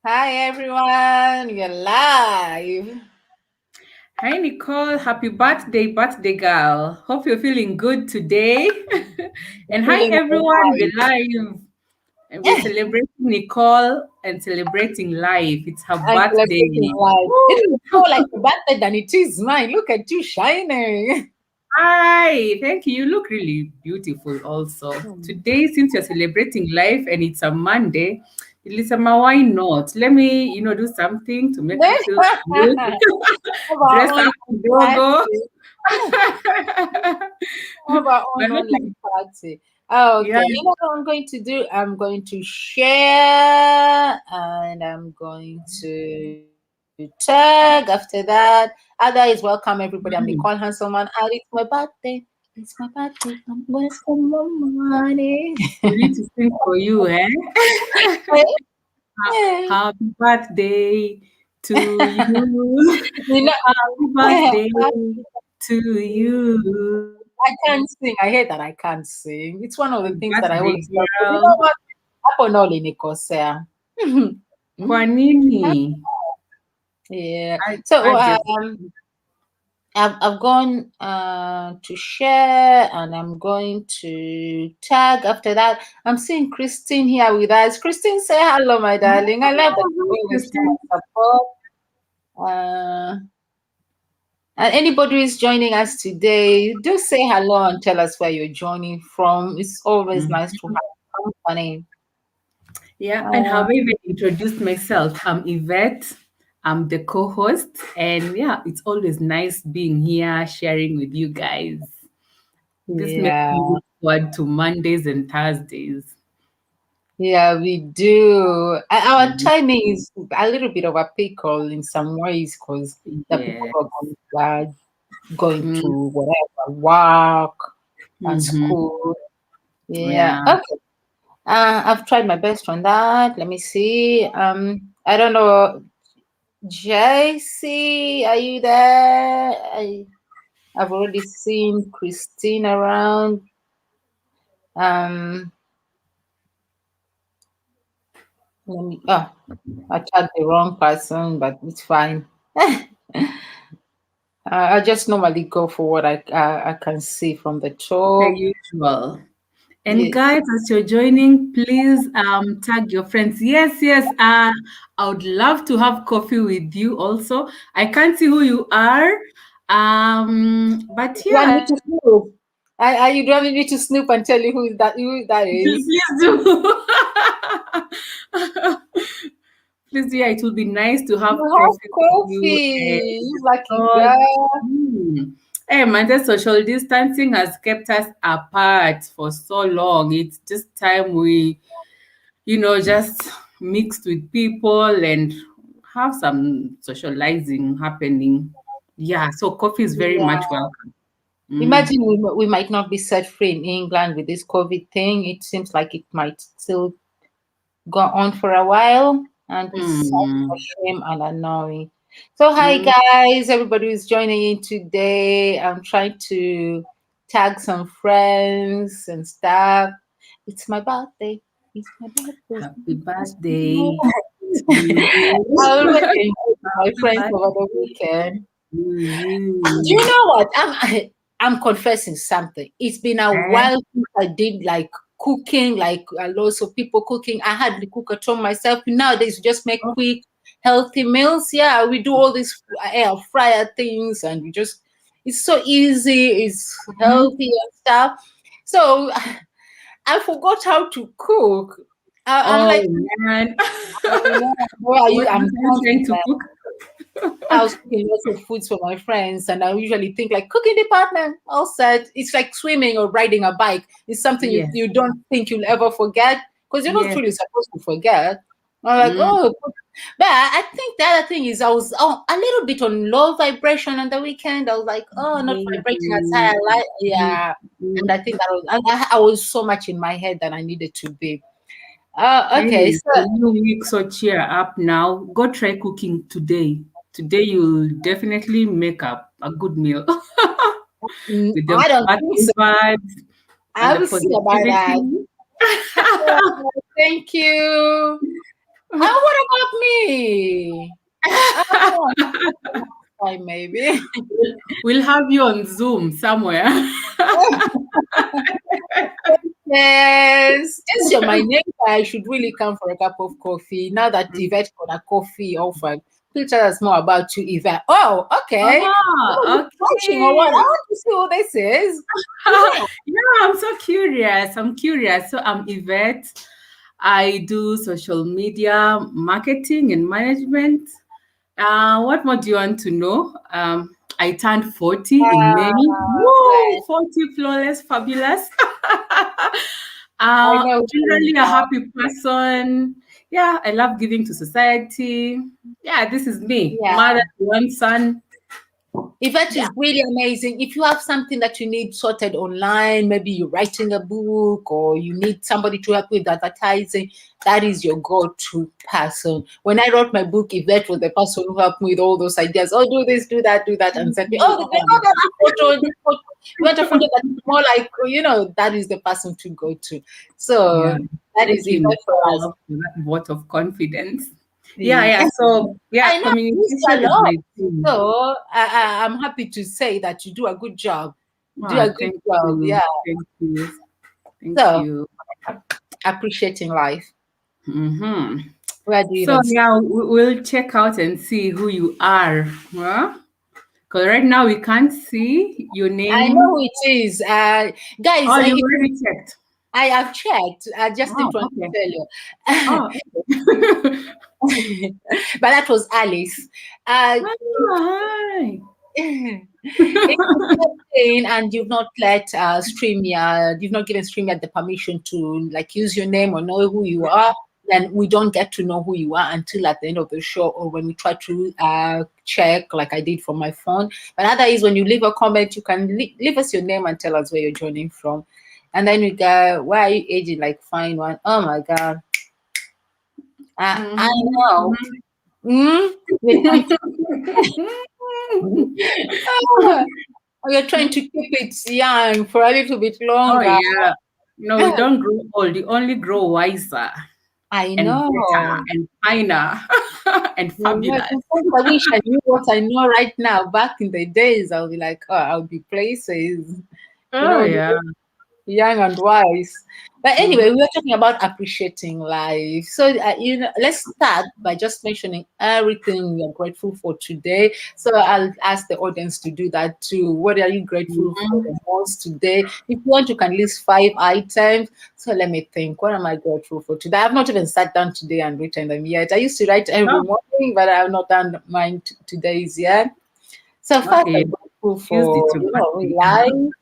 Hi everyone, you're live. Hi, Nicole. Happy birthday, girl. Hope you're feeling good today. I'm And hi, feeling everyone. We're alive. live. And we're celebrating Nicole and celebrating life. It's her I'm celebrating birthday. life. It Woo! is more like a birthday than it is mine. Look at you shining. Hi. Thank you. You look really beautiful also. Today, since you're celebrating life and it's a Monday, Elisama, why not? Let me, do something to make you feel good. Have our Dress up, online Dogo. party. Have our But own not online party. Oh, yeah. okay. You know what I'm going to do? I'm going to share and I'm going to tag after that. Ada is welcome, everybody. I'm Nicole Mm. Hanselman, and it's my birthday. It's my birthday. I'm going to spend more money. We need to sing for you, eh? Hey. Happy birthday to you. You know, Happy birthday to you. I can't sing. I hate that I can't sing. It's one of the Happy things that I birthday, always love. But you know girl. what? Hapo noli nikosea. Kwa nini? Yeah. I, So I just, I've gone to share and I'm going to tag after that. I'm seeing Christine here with us. Christine, say hello, my darling. I love that you oh, always show Christine. us support. And anybody who is joining us today, do say hello and tell us where you're joining from. It's always nice to Mhm. have company. Yeah, and Uh, have I even introduced myself? I'm Yvette. I'm the co-host, and yeah, it's always nice being here, sharing with you guys. This makes yeah, me look forward to Mondays and Thursdays. yeah, we do. Our Mhm. timing is a little bit of a pickle in some ways because the people Yeah. are going Mm, to whatever work and mhm. school. Yeah. Yeah. Okay. I've tried my best on that. Let me see. I don't know. JC, are you there? I've already seen Christine around. Um, oh, I tagged the wrong person, but it's fine. I just normally go for what I can see from the The top. usual. And Yeah. guys, as you're joining, please tag your friends. Yes, yes. I would love to have coffee with you also. I can't see who you are. But You want me yeah, to snoop? Are you wanting me to snoop and tell you who that is? please do. Please, yeah, it would be nice to You have have coffee with you coffee. and You lucky all. girl. Hey, man, the social distancing has kept us apart for so long. It's just time we, just mixed with people and have some socializing happening. Yeah, so coffee is very Yeah. much welcome. Mm. Imagine we might not be set free in England with this COVID thing. It seems like it might still go on for a while, and it's such a Mm. shame and annoying. So, hi Mm. guys, everybody who's joining in today. I'm trying to tag some friends and stuff. It's my birthday. It's my birthday. Happy It's my birthday to birthday. you. I already enjoyed with my Happy friends over the birthday weekend. to Do you you. know what? I'm confessing something. It's been a Eh? while since I did like cooking, like lots of people cooking. I had to cook at home myself. Nowadays, we just make Oh, quick, healthy meals. Yeah, we do all these air fryer things, and we just it's so easy. It's mhm. healthy and stuff. So I forgot how to cook. I'm Oh like, man. where are you? What I'm are you trying to confident. cook? I was cooking lots of foods for my friends, and I usually think like cooking department, all set. It's like swimming or riding a bike. It's something Yes, you don't think you'll ever forget because you're not yes. truly supposed to forget. I'm like, Mm. oh, but I think the other thing is I was a little bit on low vibration on the weekend. I was like, oh, not vibrating as high. Mm. Yeah, and Mm. I think that was I was so much in my head than I needed to be. Hey, Okay, so it's a new week, so cheer up now. Go try cooking today. Today you'll definitely make up a good meal with the I don't think birthday so. vibes and the I will see about that. positivity. Thank you. What about me. Oh, fine, maybe. We'll have you on Zoom somewhere. Yes, just you're my neighbor. I should really come for a cup of coffee. Now that Yvette got a coffee offered, please tell us more about you, Yvette. Oh, okay. Oh, Watching or what? I okay. want to see what this is. Yeah, I'm so curious. I'm curious. So I'm Yvette. I do social media marketing and management. What more do you want to know? I turned 40 in May. Woo! Well, 40, flawless, fabulous. I know. Generally a happy person. Yeah, I love giving to society. Yeah, this is me. Yeah. Mother to one son. Yvette Yeah. is really amazing. If you have something that you need sorted online, maybe you're writing a book or you need somebody to help with advertising, that is your go-to person. When I wrote my book, Yvette was the person who helped me with all those ideas. Oh, do this, do that, and sent me, oh, that photo, this photo. You want a photo that's more like, that is the person to go to. So Yeah. that is Thank you, Yvette for us. Nicole, for that vote of confidence. Yeah. So, yeah, I know this a communication is lot. my thing. So I'm happy to say that you do a good job. Do a good Thank job. you. Yeah. Thank you. Thank So you. appreciating life. hmm Where do you So, even start? yeah, we'll check out and see who you are. Because right now we can't see your I know name. who it is. Guys, Oh, you already checked. I have checked. I just Oh, didn't want okay. to tell you. Oh, But that was Alice. Uh, hi. if you're playing and you've not let StreamYard, you've not given StreamYard the permission to like use your name or know who you are, then we don't get to know who you are until at the end of the show or when we try to check, like I did from my phone. But other is when you leave a comment, you can leave us your name and tell us where you're joining from. And then we go, why are you aging like fine one? Oh my God. I know. Mm? We're trying to, we're trying to keep it young for a little bit Oh, longer. yeah. No, we don't grow old. We only grow wiser I and better know. and finer and fabulous. Sometimes I wish I knew what I know right now. Back in the days, I'll be like, oh, I'll be places, you Oh, know, yeah. young and wise. But Mhm. anyway, we were talking about appreciating life. So, let's start by just mentioning everything you're grateful for today. So, I'll ask the audience to do that too. What are you grateful for Mhm. the most today? If you want, you can list 5 items. So, let me think. What am I grateful for today? I've not even sat down today and written them yet. I used to write every Oh, morning, but I have not done mine today's yet. So, first, okay. I'm grateful Used it for, to battery. life.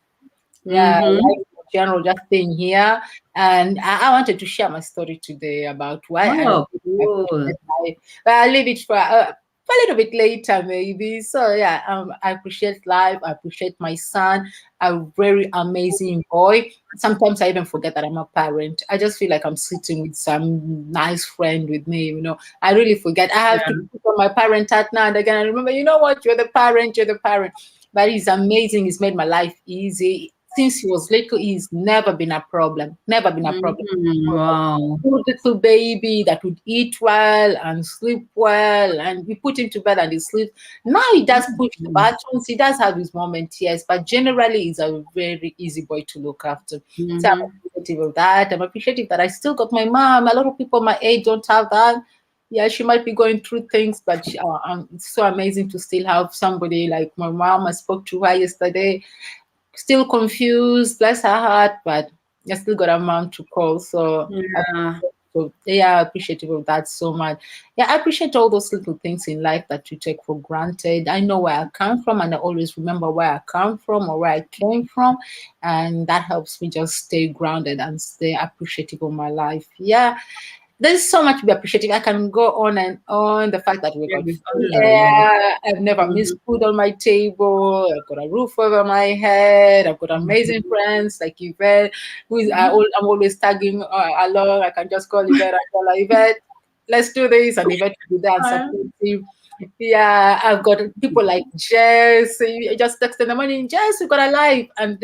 Yeah, Mm-hmm. life in general, just staying here. And I wanted to share my story today about why I Oh, appreciate cool. life. But I'll leave it for a little bit later, maybe. So, yeah, I appreciate life. I appreciate my son, a very amazing boy. Sometimes I even forget that I'm a parent. I just feel like I'm sitting with some nice friend with me. I really forget. I have to Yeah. put on my parent hat now and again. I remember, you know what? You're the parent. You're the parent. But he's amazing. He's made my life easy. Since he was little, he's never been a problem. Never been a problem. Wow. Good little baby that would eat well and sleep well, and we put him to bed and he sleeps. Now he does push the Mhm. buttons. He does have his moments, yes, but generally he's a very easy boy to look after. So I'm Mhm. appreciative of that. I'm appreciative that I still got my mom. A lot of people my age don't have that. Yeah, she might be going through things, but it's so amazing to still have somebody like my mom. I spoke to her yesterday, still confused, bless her heart, but I still got a mom to call. Yeah. So yeah, appreciative of that so much. Yeah, I appreciate all those little things in life that you take for granted. I know where I come from and I always remember where I come from or where I came from. And that helps me just stay grounded and stay appreciative of my life. Yeah, there's so much to be appreciative. I can go on and on. The fact that we Yeah, got there's free always a lot. air, I've never missed Mhm. food on my table, I've got a roof over my head, I've got amazing friends like Yvette, I'm always tagging along. I can just call Yvette and tell her, Yvette, let's do this, and Yvette will be there and Uh, support you. Yeah, I've got people like Jess. You just text in the morning, Jess, we got a live, and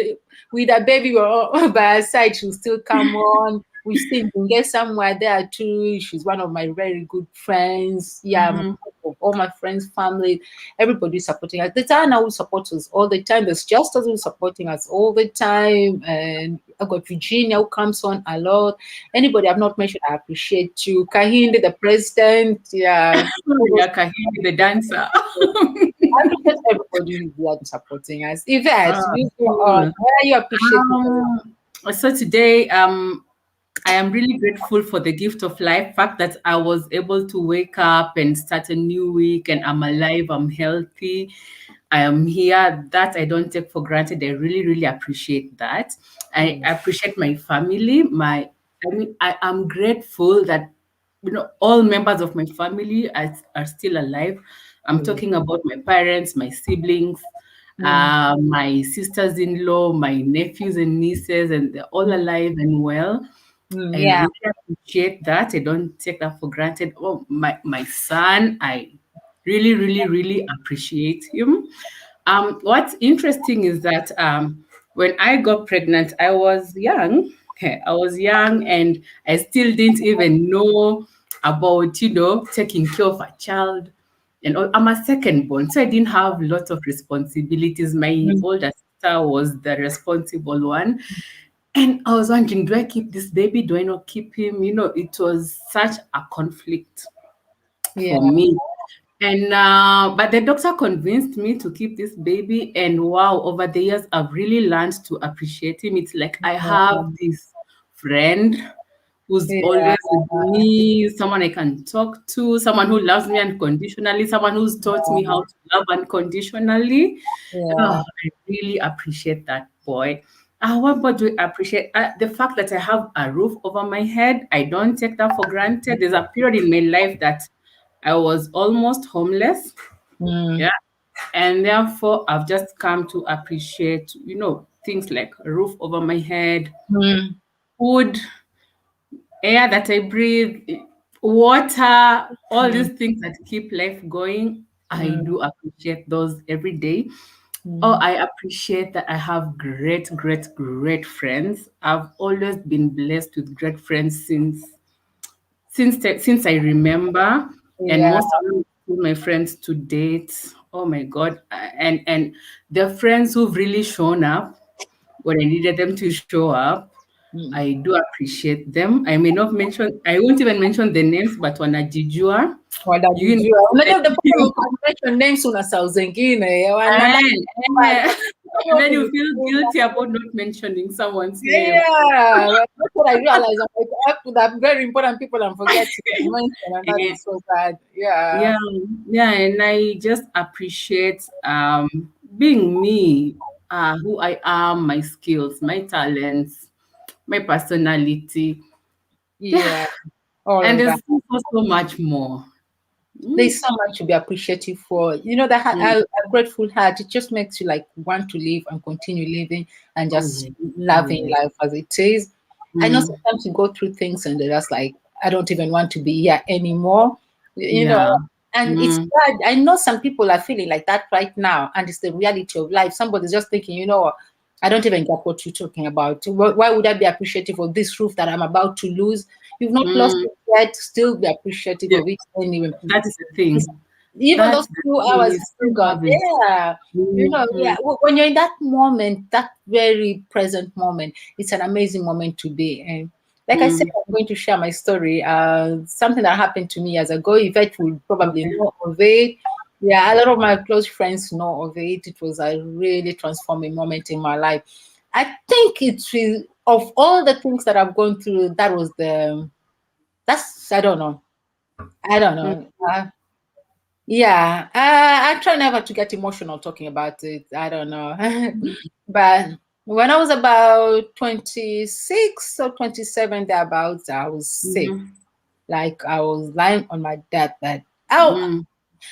with a baby by her side, she'll still come on. we still can get somewhere there too. She's one of my very good friends. Yeah, all my friends, family, everybody's supporting us. There's Anna who supports us all the time. There's Justin who's supporting us all the time. And I've got Virginia who comes on a lot. Anybody I've not mentioned, I appreciate you. Kahinde, the president. Yeah. Yeah, Kahini, the dancer. I appreciate everybody who's there supporting us. Yvette, you go on. Where are you appreciating? So today, I am really grateful for the gift of life, fact that I was able to wake up and start a new week and I'm alive, I'm healthy, I am here. That I don't take for granted. I really, really appreciate that. I appreciate my family. I am grateful that all members of my family are still alive. I'm talking about my parents, my siblings, my sisters-in-law, my nephews and nieces, and they're all alive and well. I Yeah. really appreciate that. I don't take that for granted. Oh, my son, I really, really, really appreciate him. What's interesting is that when I got pregnant, I was young. I was young and I still didn't even know about, taking care of a child. And I'm a second born, so I didn't have lots of responsibilities. My older sister was the responsible one. And I was wondering, do I keep this baby? Do I not keep him? It was such a conflict for me. And but the doctor convinced me to keep this baby. And wow, over the years, I've really learned to appreciate him. It's like I have this friend who's Yeah. always with me, someone I can talk to, someone who loves me unconditionally, someone who's taught me how to love unconditionally. Yeah. Oh, I really appreciate that boy. What more do I appreciate? The fact that I have a roof over my head. I don't take that for granted. There's a period in my life that I was almost homeless. Mm. Yeah. And therefore, I've just come to appreciate, things like a roof over my head, Mm. food, air that I breathe, water, all these things that keep life going. I Mm. do appreciate those every day. Oh, Mm. I appreciate that I have great, great, great friends. I've always been blessed with great friends since I remember, and Yeah. most of them are my friends to date. Oh my God! And the friends who've really shown up when I needed them to show up. Mm. I do appreciate them. I won't even mention the names, but wanajijua, you know, Wanajijua. Unajua the people you who can mention names una saa zingine wana and, and then you feel guilty about not mentioning someone's name. yeah, that's what I realized. I'm like, up to that very important people I'm forgetting to mention, and that Eh, is so bad. Yeah. Yeah, yeah, and I just appreciate being me, who I am, my skills, my talents, my personality. Yeah, Yeah. All and of that. there's so much more. Mm, There's so much to be appreciative for. That mm, a grateful heart. It just makes you like want to live and continue living and oh just yeah, oh loving yeah. life as it is. I know Mm, sometimes you go through things and they're just like, I don't even want to be here anymore. You know, yeah. and it's Mm, bad. I know some people are feeling like that right now, and it's the reality of life. Somebody's just thinking, I don't even get what you're talking about. Why would I be appreciative of this roof that I'm about to lose? You've not lost mm. it yet. Still be appreciative Yeah, of it anyway. that's the thing. Even those That's the 2 hours thing. You is still still gone. have it. Yeah. Yeah. Mm, When you're in that moment, that very present moment, it's an amazing moment to be. And like I said, mm. I'm going to share my story. Something that happened to me years ago. Yvette will probably Okay. know of it. Yeah, a lot of my close friends know of it. It was a really transforming moment in my life. I think of all the things that I've gone through, I don't know. I don't Mm, know. Yeah, I try never to get emotional talking about it. I don't know. But when I was about 26 or 27, thereabouts, I was sick. mm, Like I was lying on my deathbed. Oh, mm.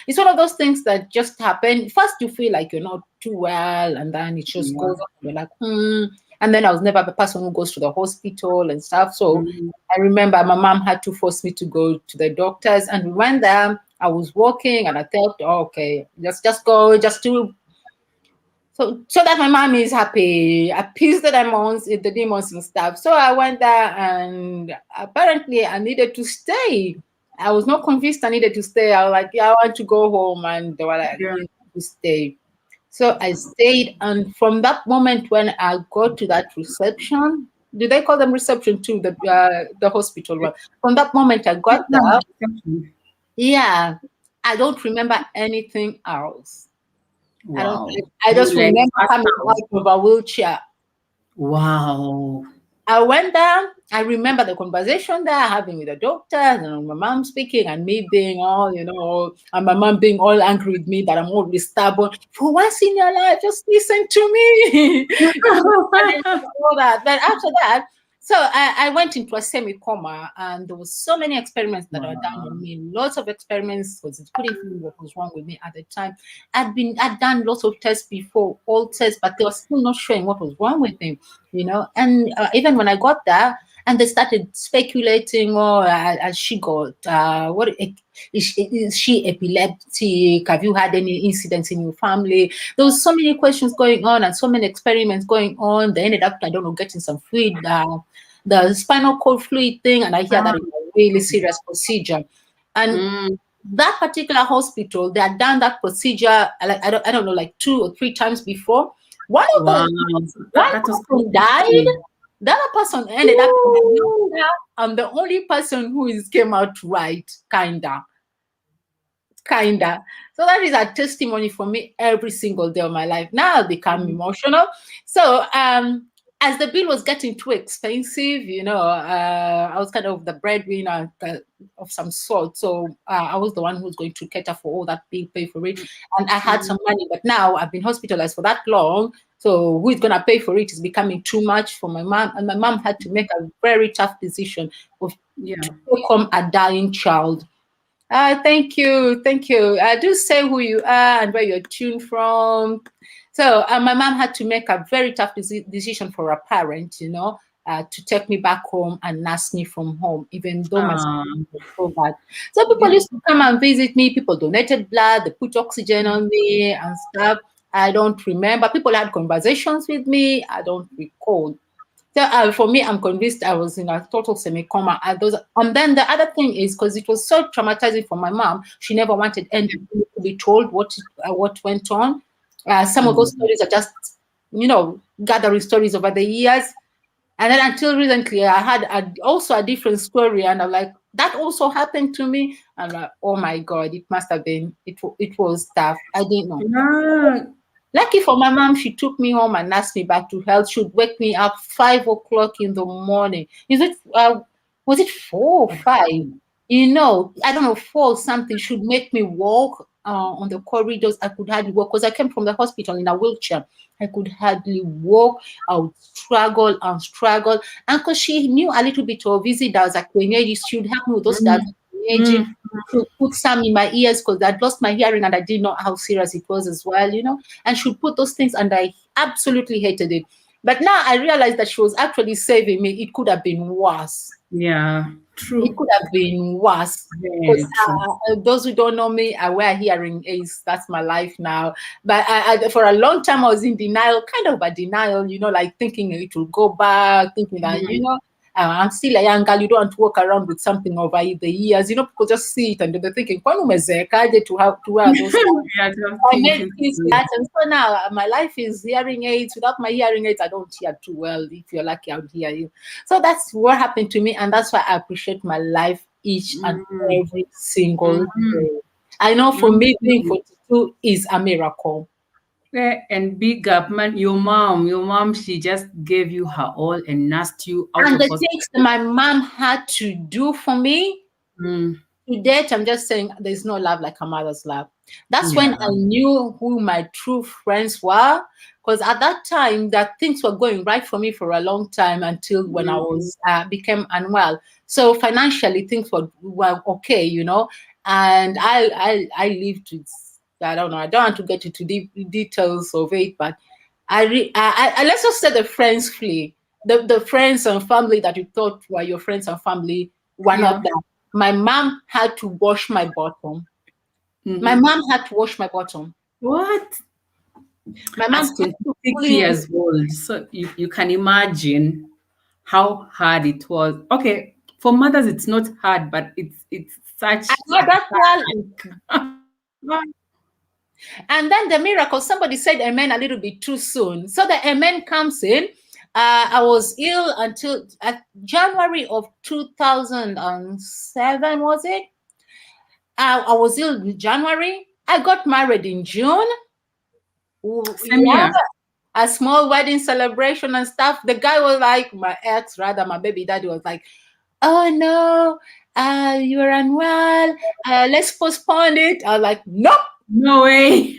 it's one of those things that just happen. First, you feel like you're not too well, and then it just Yeah. goes up. You're like, hmm. And then I was never the person who goes to the hospital and stuff. So Mm, I remember my mom had to force me to go to the doctors, and we went there. I was walking, and I thought, oh, okay, just go, just do So that my mom is happy, appease the demons and stuff. So I went there, and apparently I needed to stay. I was not convinced I needed to stay. I was like, yeah, I want to go home, and they were like, Yeah. you need to stay. So I stayed, and from that moment when I got to that reception, do they call them reception too? The hospital one. From that moment I got there, yeah, I don't remember anything else. I don't. Wow. I You just like remember passed coming out. out of a wheelchair. Wow. I went there. I remember the conversation there having with the doctor and my mom speaking and me being all, and my mom being all angry with me that I'm always stubborn. For once in your life, just listen to me. All that. But after that, so I went into a semi-coma, and there was so many experiments that were done Wow. on me. Lots of experiments because it couldn't figure what was wrong with me at the time. I'd done lots of tests before, all tests, but they were still not showing what was wrong with me. And even when I got there, and they started speculating, oh, has she got what is she epileptic? Have you had any incidents in your family? There was so many questions going on and so many experiments going on. They ended up, I don't know, getting some fluid, the spinal cord fluid thing, and I hear that Ah. it's a really serious procedure. And Mm. that particular hospital, they had done that procedure, like I don't know, like 2 or 3 times before. One of Wow. the That, one that was person died. crazy. The other person ended up in a Ooh. wheelchair. I'm the only person who is came out right, kinda. So that is a testimony for me every single day of my life. Now I become emotional. So as the bill was getting too expensive, I was kind of the breadwinner of some sort. So I was the one who was going to cater for all that bill, pay for it, and I had Mm. some money. But now I've been hospitalized for that long. So who is gonna pay for it is becoming too much for my mom, and my mom had to make a very tough decision of Yeah. to take home a dying child. Thank you. Thank you. Do say who you are and where you're tuned from. So, my mom had to make a very tough decision for a parent, to take me back home and nurse me from home, even though my Ah. situation was so bad. So, people Yeah. used to come and visit me. People donated blood, they put oxygen on me and stuff. I don't remember. People had conversations with me. I don't recall. So for me, I'm convinced I was in a total semi-coma. And then the other thing is because it was so traumatizing for my mom, she never wanted anyone to be told what went on. Some of those Mm. stories are just, gathering stories over the years. And then until recently, I had also a different story, and I'm like, that also happened to me. I'm like, oh my God, it must have been, it was tough. I didn't know. Yeah. Lucky for my mom, she took me home and nursed me back to health. She would wake me up 5 o'clock in the morning. Was it 4 or 5? I don't know, 4 something. Should make me walk on the corridors. I could hardly walk because I came from the hospital in a wheelchair. I could hardly walk. I would struggle and struggle. And because she knew a little bit of easy does a kwenyeji, she would help me with those does Mm. kwenyeji. Mm. She would put some in my ears because I'd lost my hearing and I didn't know how serious it was as well, and she would put those things, and I absolutely hated it. But now I realized that she was actually saving me. It could have been worse. Yeah. It True. could have been worse. Because Very true. those who don't know me, I wear hearing aids. That's my life now. But for a long time, I was in denial, kind of a denial, like thinking it will go back, thinking that, Mm. I'm still a young girl. You don't want to walk around with something over the years. People just see it and they're thinking, "Kwani umezekaje to have to wear those?" Yeah, just I made thinking peace with through. that. And so now my life is hearing aids. Without my hearing aids, I don't hear too well. If you're lucky, I would hear you. So that's what happened to me. And that's why I appreciate my life each and Mm. every single Mm. day. I know for me, being Mm. 42 is a miracle. Yeah, and big up, man. Your mom, she just gave you her all and nursed you out And of the hospital. things that my mom had to do for me, Mm. to date, I'm just saying there's no love like a mother's love. That's when I Yeah. knew who my true friends were. Because at that time, that things were going right for me for a long time until when I Mm. was became unwell. So financially, things were okay, And I lived with, I don't know. I don't want to get into deep details of it, but let's just say the friends flee. The friends and family that you thought were your friends and family were not Yeah. there. My mom had to wash my bottom. My Mm-hmm. mom had to wash my bottom. What? My As mom had to 26 clean. years old. So you can imagine how hard it was. Okay, for mothers it's not hard, but it's such Another and then the miracle, somebody said amen a little bit too soon. So the amen comes in. I was ill until January of 2007, was it? I was ill in January. I got married in June. same Yeah, year. a small wedding celebration and stuff. The guy was like, my ex, rather, my baby daddy was like, oh no, you're unwell. Let's postpone it. I was like, nope. No way.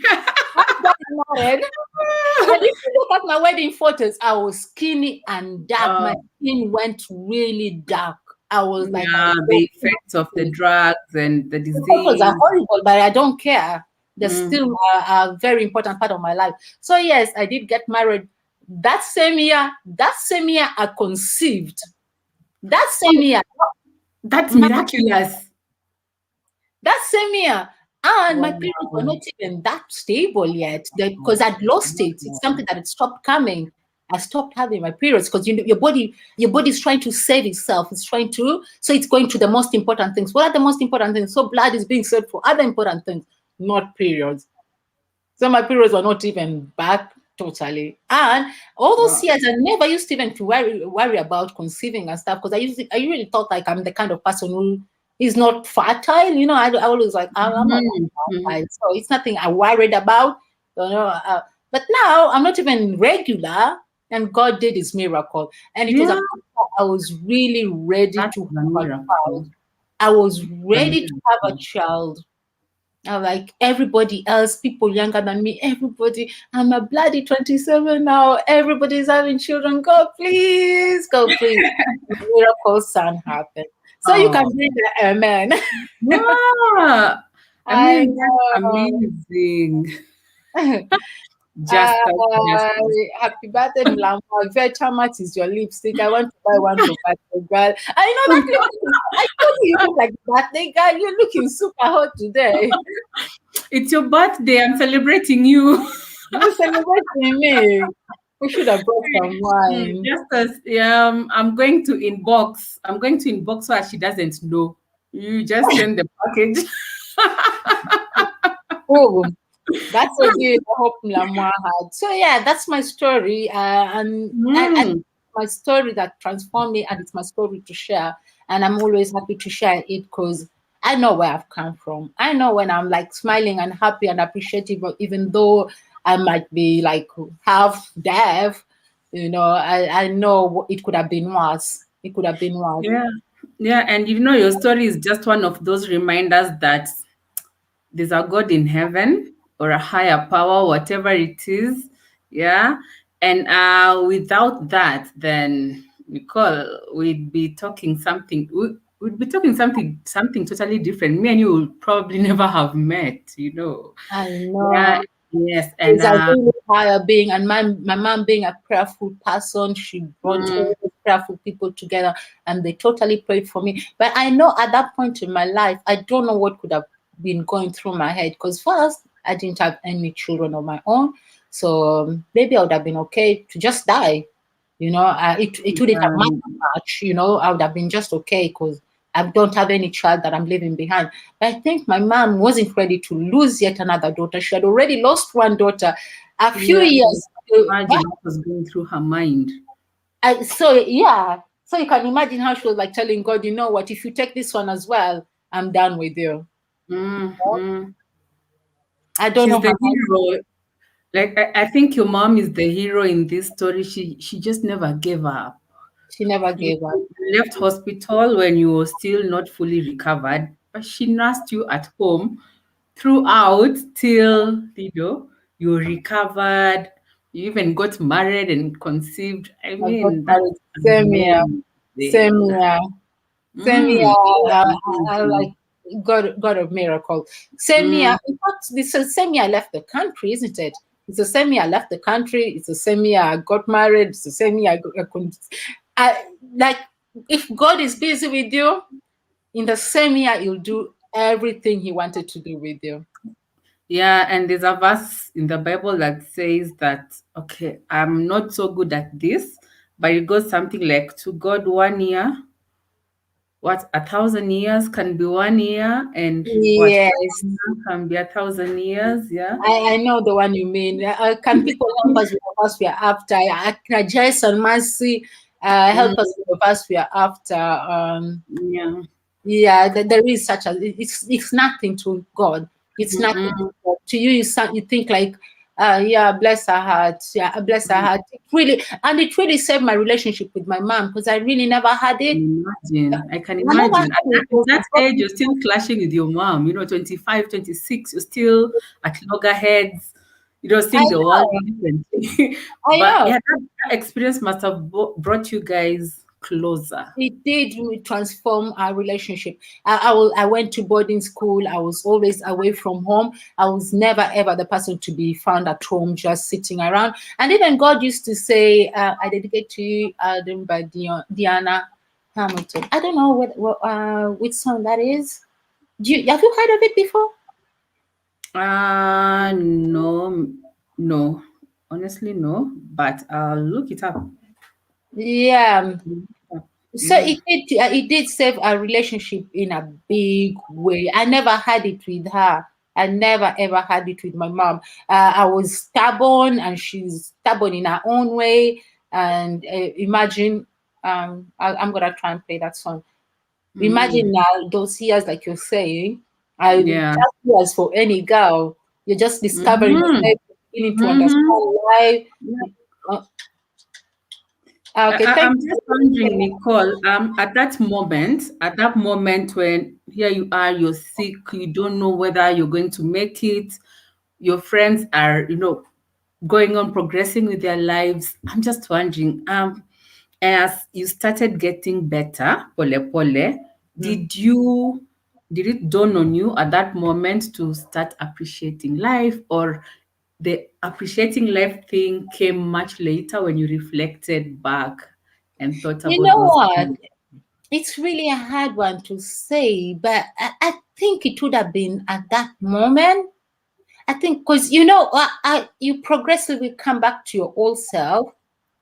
I got married. And if you look at my wedding photos, I was skinny and dark. My Oh, skin went really dark. I was like, I yeah, was so the effects of the pretty. drugs and the The photos are disease. horrible, but I don't care. They're Mm. still a very important part of my life. So yes, I did get married that same year. That same year, I conceived. That same year, That's my, miraculous. that same year, and my periods were Wow. not even that stable yet because I'd lost it. It's something that had stopped coming. I stopped having my periods because your body is trying to save itself. It's trying to, so it's going to the most important things. What are the most important things? So blood is being saved for other important things, not periods. So my periods were not even back totally. And all those Wow. years, I never used to even to worry about conceiving and stuff because I really thought like I'm the kind of person who is not fertile. You know, I always like I'm not Mhm. fertile, so it's nothing I worried about. You know, but now I'm not even regular, and God did His miracle, and it was Yeah, a I was really ready that's to a have a child. miracle. I was A ready to have a miracle. child. Like everybody else, people younger than me, everybody, I'm a bloody 27 now. Everybody's having children. God, please, God, please. Miracle son happened. So you can Oh, bring the amen. wow. I I mean, that's know. amazing. Just Uh, justice. happy birthday, Mlamwa. Very much is your lipstick. I want to buy one for birthday girl. I know that lipstick. I told you you look like a birthday girl. You're looking super hot today. It's your birthday. I'm celebrating you. You're celebrating me. We should have brought some wine. Just as I'm going to inbox. I'm going to inbox her. She doesn't know. You just send the package. Oh, that's a deal I hope Lamwa had. So yeah, that's my story. And Mm, my story that transformed me, and it's my story to share. And I'm always happy to share it because I know where I've come from. I know when I'm like smiling and happy and appreciative, even though I might be like half deaf, you know, I know it could have been worse. It could have been worse. yeah, yeah, and your story is just one of those reminders that there's a God in heaven or a higher power, whatever it is. Yeah. And without that, then Nicole, we'd be talking something. We'd be talking something totally different. Me and you would probably never have met. I Yeah. know. Yes. And Is a really higher being, and my mom being a prayerful person, she brought mm, all the prayerful people together and they totally prayed for me. But I know at that point in my life, I don't know what could have been going through my head because first I didn't have any children of my own, so maybe I would have been okay to just die. You know, it wouldn't have mattered um, much. You know, I would have been just okay because I don't have any child that I'm leaving behind. But I think my mom wasn't ready to lose yet another daughter. She had already lost one daughter a few yeah, years. imagine what was going through her mind. So yeah, so you can imagine how she was like telling God, you know what? If you take this one as well, I'm done with you. Mm. I don't She's know the how much hero. Like I think your mom is the hero in this story. She just never gave up. she never You gave up. left hospital when you were still not fully recovered, but she nursed you at home throughout till you recovered. You even got married and conceived. I I got mean, that's married. Same year. Same amazing. year. Same year. So I like amazing. God of miracle. Same year. Mm, In fact, this is the same year I left the country, isn't it? It's the same year I left the country. It's the same year I got married. It's the same year like if God is busy with you, in the same year He'll do everything He wanted to do with you. Yeah, and there's a verse in the Bible that says that, okay, I'm not so good at this, but it goes something like, to God 1 year, what, 1,000 years can be 1 year, and what, Yes, 1 year can be 1,000 years. Yeah. I know the one you mean. Can people help us with the verse we are after? Jason and Mercy, help us Mm, with the verse we are after. yeah. Yeah, there is such a, it's nothing to God. It's nothing to Mm-mm. God. To you, you think like, yeah, bless her heart. Yeah, bless her heart. It really, and it really saved my relationship with my mom because I really never had it. Imagine. I can I never had imagine. At it. It that, was that age, a you're still clashing with your mom. 25, 26, you're still at loggerheads, I seeing the world know, differently. I But know. yeah, that experience must have brought you guys closer. It did really transform our relationship. I went to boarding school. I was always away from home. I was never ever the person to be found at home just sitting around. And even God used to say, "I dedicate to you, Adam by Diana Hamilton." I don't know which song that is. Have you heard of it before? No, no. Honestly, no. But I'll look it up. Yeah. So Yeah. it did save our relationship in a big way. I never had it with her. I never ever had it with my mom. I was stubborn, and she's stubborn in her own way. And imagine, I'm gonna try and play that song. Imagine Mm. now those years, like you're saying, I Yeah. just years for any girl. You're just discovering Mm-hmm. yourself, beginning to Mm-hmm. understand life. Yeah. Uh, okay, I'm thank just you. wondering, Nicole, at that moment when here you are, you're sick, you don't know whether you're going to make it, your friends are, going on progressing with their lives. I'm just wondering, as you started getting better, pole pole, Mm. did it dawn on you at that moment to start appreciating life, or the appreciating life thing came much later when you reflected back and thought You about know those what? things? It's really a hard one to say, but I think it would have been at that moment. I think because you progressively come back to your old self,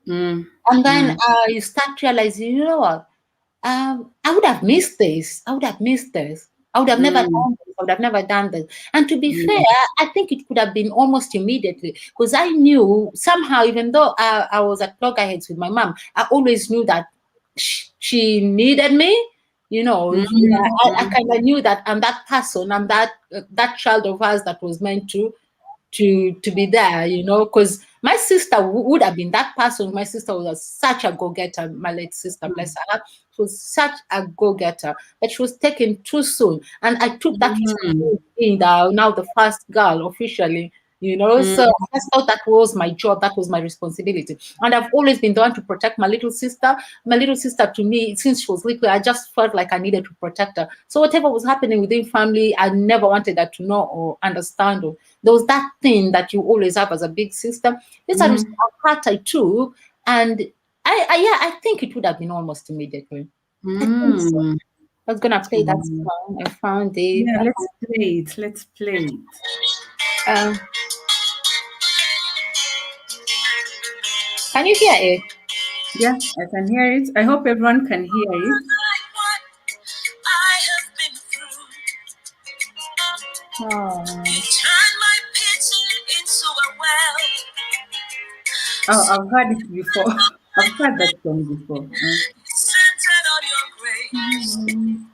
Mm, and then mm, you start realizing, you know what? I would have missed this. I would have missed this. I would have never mm, done this. I would have never done this. And to be fair, yeah. I think it could have been almost immediately because I knew somehow, even though I was at loggerheads with my mom, I always knew that she needed me. Mm, Yeah, I mm, kind of knew that I'm that person. I'm that child of hers that was meant to be there, because my sister would have been that person. My sister was such a go-getter, my late sister, bless her. She was such a go-getter, but she was taken too soon. And I took that mm, responsibility being now the first girl officially. So mm, I just thought that was my job, that was my responsibility. And I've always been the one to protect my little sister. My little sister, to me, since she was little, I just felt like I needed to protect her. So whatever was happening within family, I never wanted her to know or understand. Or there was that thing that you always have as a big sister. This is mm, a part I took, and I think it would have been almost immediately. I think so. mm. I was gonna play that Mm. song. I found it. Yeah, let's play it. Let's play it. Um, can you hear it? Yeah, I can hear it. I hope everyone can hear it. Oh. Oh, I've heard it before. I've heard that song before. Mm. Mm.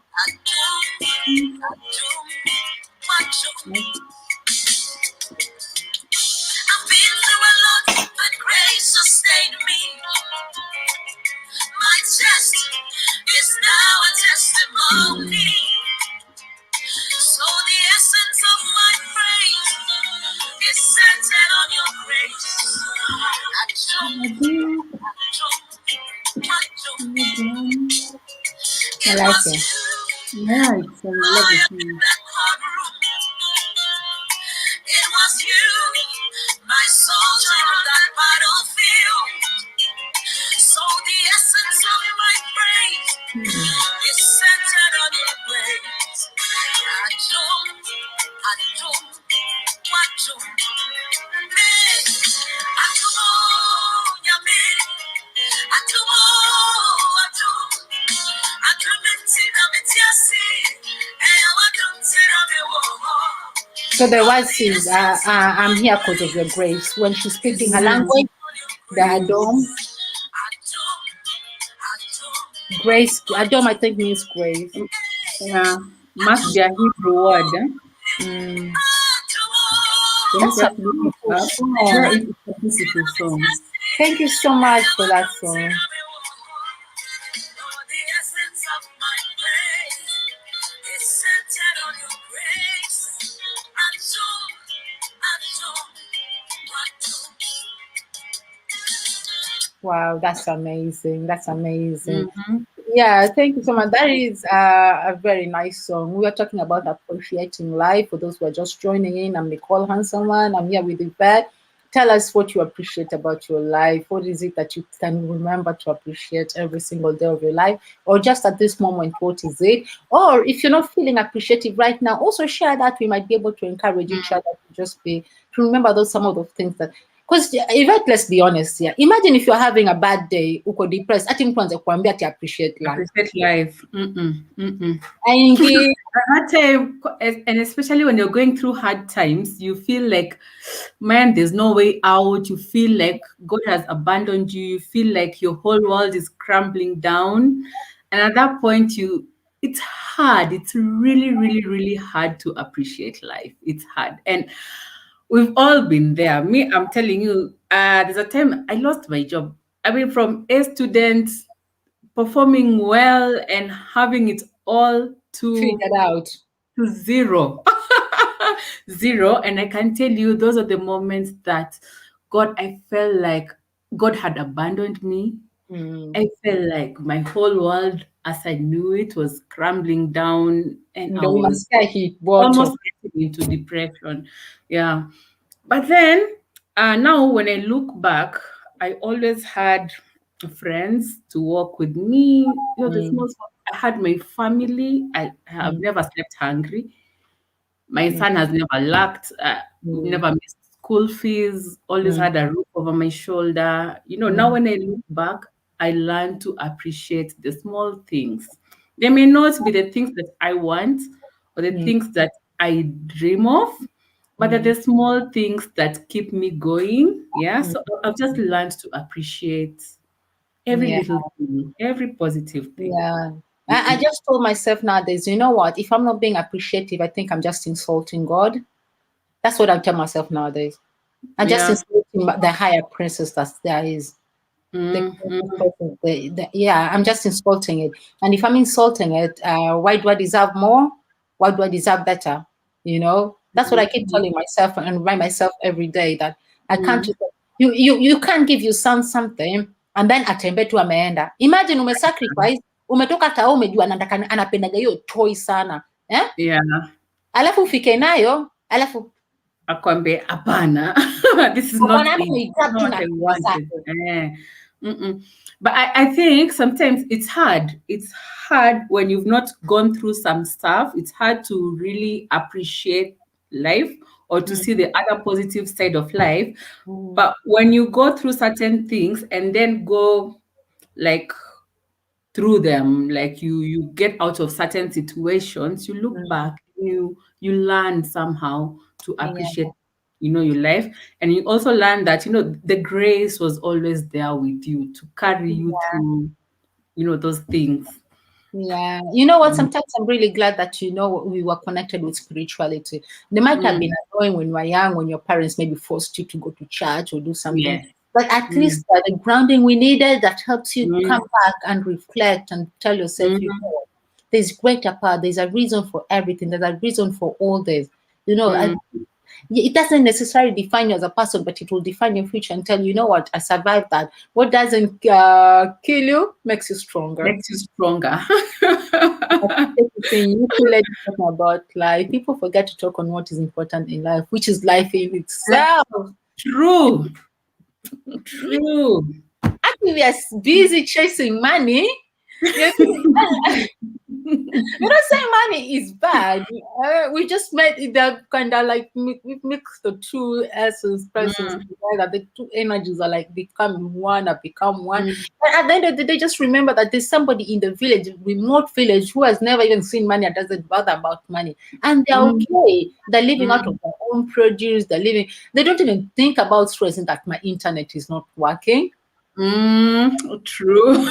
I like it. Yeah, it's a lovely song. So the word says, I'm here because of your grace. When she's speaking her language, the Adom, grace, Adom I think means grace. Yeah, must be a Hebrew word. That's a Just look it beautiful up. Yeah, song. it's a beautiful song. Thank you so much for that song. Wow, that's amazing. That's amazing. Mm-hmm. Yeah, thank you so much. That is a very nice song. We are talking about appreciating life. For those who are just joining in, I'm Nicole Hanselman. I'm here with Yvette. Tell us what you appreciate about your life. What is it that you can remember to appreciate every single day of your life? Or just at this moment, what is it? Or if you're not feeling appreciative right now, also share that. We might be able to encourage each other to just be, to remember those some of the things that, because Yvette, let's be honest here. Imagine if you're having a bad day, uko depressed, ati mtu anze kuambia ati appreciate life. Appreciate life. Mm-mm. Aingi, At that time, and especially when you're going through hard times, you feel like, man, there's no way out. You feel like God has abandoned you. You feel like your whole world is crumbling down. And at that point, it's hard. It's really, really, really hard to appreciate life. It's hard. And we've all been there. Me, I'm telling you, there's a time I lost my job. I mean, from a student performing well and having it all figured out. to zero. Zero. And I can tell you, those are the moments that I felt like God had abandoned me. I felt like my whole world as I knew it was crumbling down and I Ndio was unasikia hit bottom. almost getting into depression. Yeah. But then now when I look back, I always had friends to walk with me. The small stuff. I had my family. I have never slept hungry. My son has never lacked. We've never missed school fees. Always had a roof over my shoulder. Now when I look back, I learn to appreciate the small things. They may not be the things that I want or the things that I dream of, but they're the small things that keep me going. Yeah. So I've just learned to appreciate every Yeah. little thing, every positive thing. Yeah. I just told myself nowadays, you know what? If I'm not being appreciative, I think I'm just insulting God. That's what I tell myself nowadays. I'm just Yeah. insulting the higher princess that there is. Yeah, I'm just insulting it. And if I'm insulting it, why do I deserve more? Why do I deserve better? That's what I keep telling myself and remind myself every day that I can't. You can't give your son something and then atembe tu ameenda. Imagine umesacrifice, umetoka tao, umejua anapendaga hiyo toy sana Yeah. alafu ufike nayo alafu akwambie hapana, this is not it. Not what I wanted. But I think sometimes it's hard. It's hard when you've not gone through some stuff. It's hard to really appreciate life or to see the other positive side of life. But when you go through certain things and then go like through them, like you get out of certain situations, you look back, you learn somehow to appreciate your life, and you also learn that the grace was always there with you to carry you through those things. Yeah. You know what? Sometimes I'm really glad that, we were connected with spirituality. They might have been annoying when you were young, when your parents maybe forced you to go to church or do something. Yes. But at least the grounding we needed that helps you come back and reflect and tell yourself, there's greater power. There's a reason for everything. There's a reason for all this. It doesn't necessarily define you as a person, but it will define your future and tell you, what, I survived that. What doesn't kill you makes you stronger. Makes you stronger. You let talk about life. People forget to talk on what is important in life, which is life in itself. True. Actually, we are busy chasing money. You You're not saying money is bad. We just made it that kind of like we mix the two essence persons Mm, together. The two energies are like become one, or become one. mm, And at the end of the day, just remember that there's somebody in the village, remote village, who has never even seen money and doesn't bother about money, and they're mm, okay. They're living out of mm, their own produce. They're living. They don't even think about stressing that my internet is not working. true.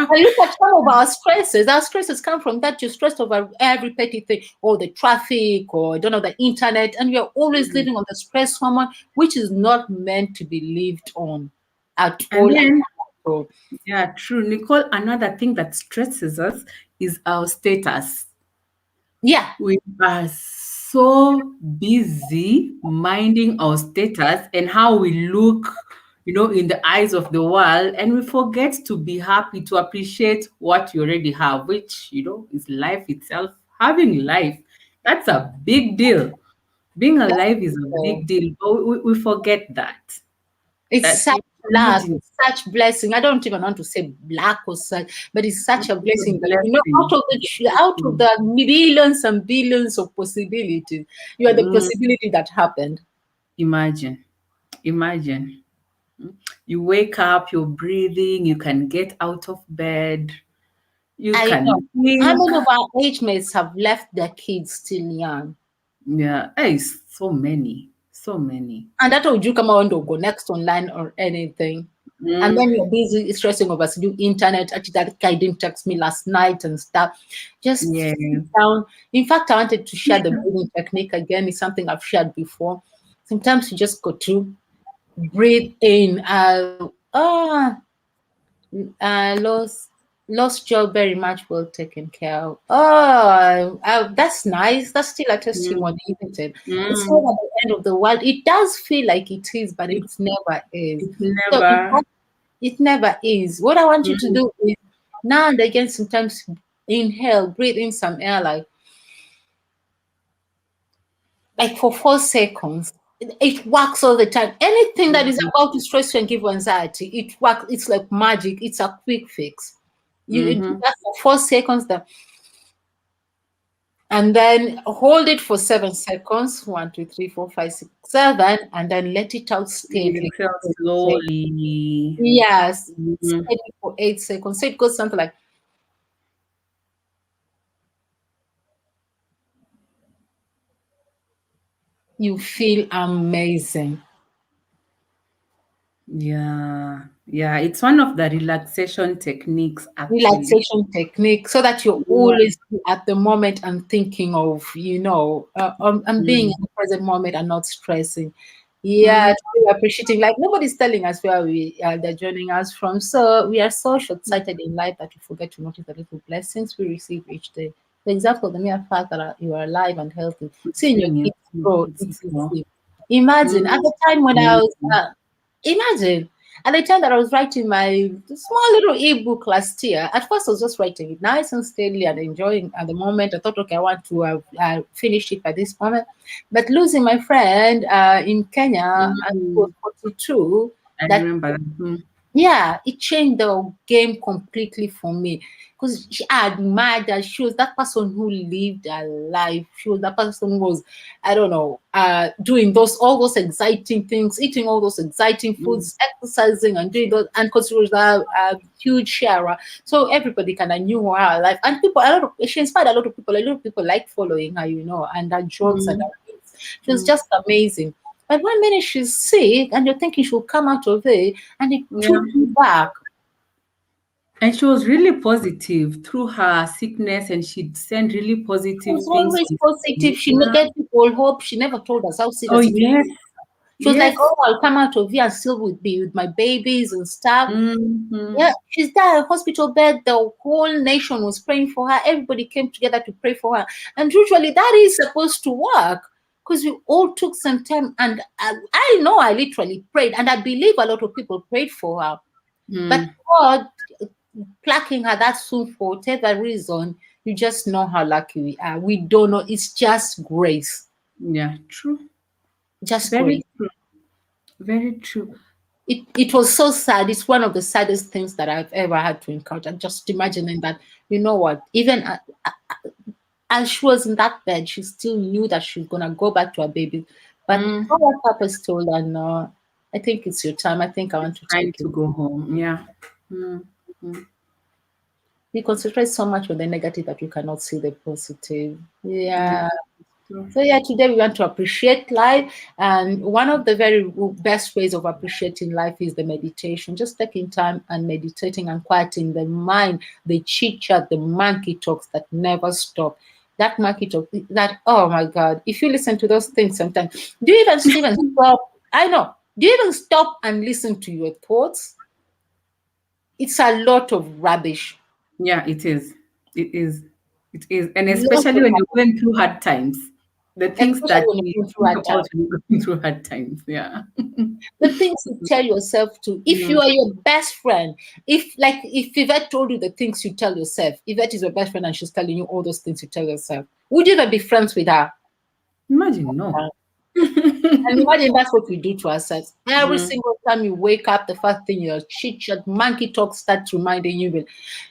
And look at some of our stresses. Our stresses come from that you're stressed over every petty thing, or the traffic, or I don't know, the internet, and you're always Mm. living on the stress hormone, which is not meant to be lived on at And all. then, So, yeah, true. Nicole, another thing that stresses us is our status. yeah, We are so busy minding our status and how we look, in the eyes of the world, and we forget to be happy, to appreciate what you already have, which, is life itself. Having life, that's a big deal. Being that's alive is a so. big deal, but we forget that. It's That such luck, imagine it's such blessing. I don't even want to say black or such, but it's such a it's a blessing that blessing. out of Mm, the billions and billions of possibilities, you are the mm, possibility that happened. imagine, imagine. You wake up, you're breathing, you can get out of bed, you I know. can How think. many of our age mates have left their kids still young? Yeah, hey, so many, so many. And that would you come on to go next online or anything. And Mm, then you're busy stressing over new internet. Actually, that guy didn't text me last night and stuff. Just yeah. sit down. In fact, I wanted to share the breathing technique again. It's something I've shared before. Sometimes you just go to breathe in. Lost job very much well taken care of. Oh, that's nice. That's still a Mm, testimony, isn't it? It's not mm. at the end of the world. It does feel like it is, but it never is. It's So never. it never is. What I want you to Mm, do is now and again, sometimes inhale, breathe in some air, like for 4 seconds. It works all the time. Anything that is mm, about to stress you and give you anxiety, it works. It's like magic. It's a quick fix. You do mm-hmm. that for 4 seconds, and then hold it for 7 seconds. 1, 2, 3, 4, 5, 6, 7, and then let it out steadily. Exhale slowly. Yes, Mm, steady for 8 seconds. So it goes something like you feel amazing. yeah, yeah. It's one of the relaxation techniques, actually. Relaxation technique so that you're Yeah. always at the moment and thinking of, I'm being in Mm, the present moment and not stressing. Yeah, mm, truly appreciating. Like nobody's telling us where they're joining us from. So we are so short-sighted in life that we forget to notice the little blessings we receive each day. For example, the mere fact that you are alive and healthy, seeing your seeing your kids grow, kids it's grow. easy. Imagine at Mm, the time when I was, amazing. imagine at the time that I was writing my small little ebook last year. At first, I was just writing it nice and steadily and enjoying at the moment. I thought, okay, I want to finish it by this moment. But losing my friend in Kenya at Mm, 42, I that remember that. Mm, yeah, it changed the game completely for me because I admired that she was that person who lived a life. She was that person who was, I don't know, doing all those exciting things, eating all those exciting mm, foods, exercising and doing those, and because she was a huge sharer, so everybody kind of knew her life, and she inspired a lot of people. A lot of people like following her, and her jokes and mm, her things. She was mm. just amazing. But one minute she's sick, and you're thinking she'll come out of it, and it Yeah. took me back. And she was really positive through her sickness, and she'd send really She positive was things always to positive. say. She Yeah. gave people hope. She never told us how Oh, serious it was. yes. She was like, Yes. "Oh, I'll come out of here and still be with my babies and stuff." Mhm. Yeah, she's there, a hospital bed. The whole nation was praying for her. Everybody came together to pray for her. And usually that is supposed to work because we all took some time. And I know I literally prayed, and I believe a lot of people prayed for her. But Mm. God plucking her that soon for whatever reason, you just know how lucky we are. We don't know. It's just grace. Yeah, true. Just Very grace. true. Very true. it was so sad. It's one of the saddest things that I've ever had to encounter. Just imagining that, you know what, even as she was in that bed, she still knew that she's gonna go back to her baby. But Mm. our purpose told her, no, I think it's your time. I think I want to Time take to it. go home. Yeah. Mm. Mm. We concentrate so much on the negative that we cannot see the positive. Yeah. Yeah. True. So yeah, today we want to appreciate life, and one of the very best ways of appreciating life is the meditation. Just taking time and meditating and quieting the mind, the chit chat, the monkey talks that never stop. That monkey talk, that oh my God! If you listen to those things sometimes, do you even stop? I know. Do you even stop and listen to your thoughts? It's a lot of rubbish. Yeah, it is. It is. It is. And Lot especially of when you're going through hard times, the things especially that when we you're going through think a about time. when you're going through hard times. Yeah. The things you tell yourself to. If Mm. you are your best friend, if Yvette told you the things you tell yourself, Yvette is your best friend and she's telling you all those things you tell yourself, would you even be friends with her? Imagine, no. And imagine that's what we do to ourselves. Every Mm. single time you wake up, the first thing your chit chat, monkey talk starts reminding you, well,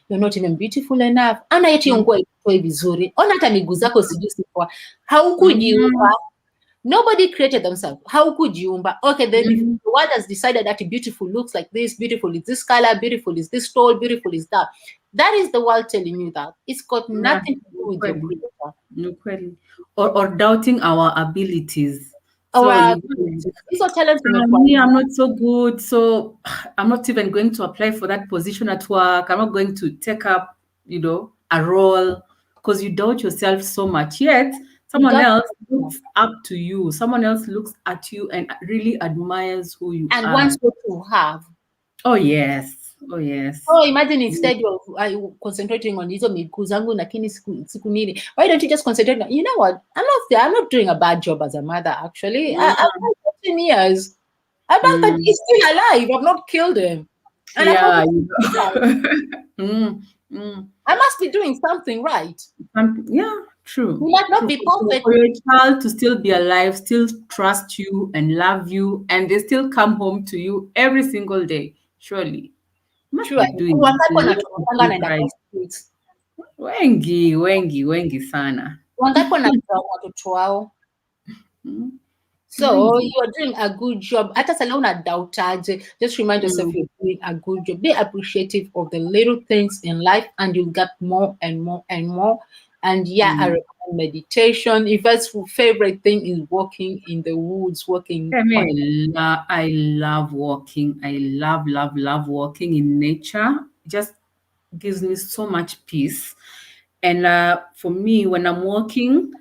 you're not even beautiful enough. Ana eti Mm. nguo itoe vizuri. Ona hata miguu zako sijui sipoa. Haukujiumba. Mm. Nobody created themselves. How could you? But okay, then if Mm. the world has decided that beautiful looks like this, beautiful is this color, beautiful is this tall, beautiful is that. That is the world telling you that. It's got Yeah. nothing to do with your Ukweli. creator. Ukweli. Or doubting our abilities. So Our you abilities. Hizo talent me, I'm tumekuambia. not so good, so I'm not even going to apply for that position at work. I'm not going to take up, a role because you doubt yourself so much. Yet You someone don't else looks up to you. Someone else looks at you and really admires who you and are. wants what you have. Oh yes. Oh yes. So imagine instead of concentrating on hizo miguu zangu lakini siku nini. Why don't you just concentrate on, you know what? I'm not doing a bad job as a mother actually. I've Mm, had 14 years. I've done that. mm. He's still alive. I've not killed him. And I've Yeah. always said that Mm, mm. I must be doing something right. Yeah, true. We might not True. be For perfect. your child to still be alive, still trust you and love you, and they still come home to you every single day, surely you must Sure. be doing Wangapi a lot to wanatorokanga feel naenda kwa right. streets? Wengi, wengi, wengi sana. Wangapi wanatoa watoto wao? Mm, So wengi. you are doing a good job. Hata sala unadautaje, just remind yourself Mm, you're doing a good job. Be appreciative of the little things in life, and you'll get more and more and more. And yeah, I mm. recommend meditation. If that's your favorite thing is walking in the woods, walking I on. mean, I love walking. I love, love, love walking in nature. It just gives me so much peace. And for me, when I'm walking,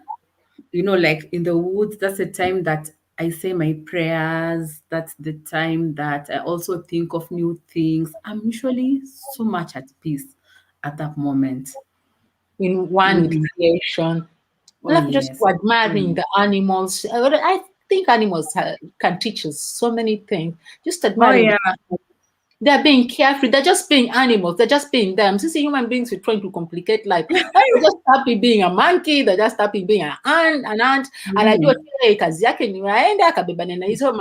like in the woods, that's the time that I say my prayers. That's the time that I also think of new things. I'm usually so much at peace at that moment. In one with Mm. creation. Oh, I love just yes. admiring the animals. I think animals can teach us so many things. Just Oh, admiring yeah. them. They're being carefree. They're just being animals. They're just being them. Since human beings, we're trying to complicate life. They're just happy being a monkey. They're just happy being an ant. Anajua Mm. tu yeye kazi yake ni waende akabebane na hizo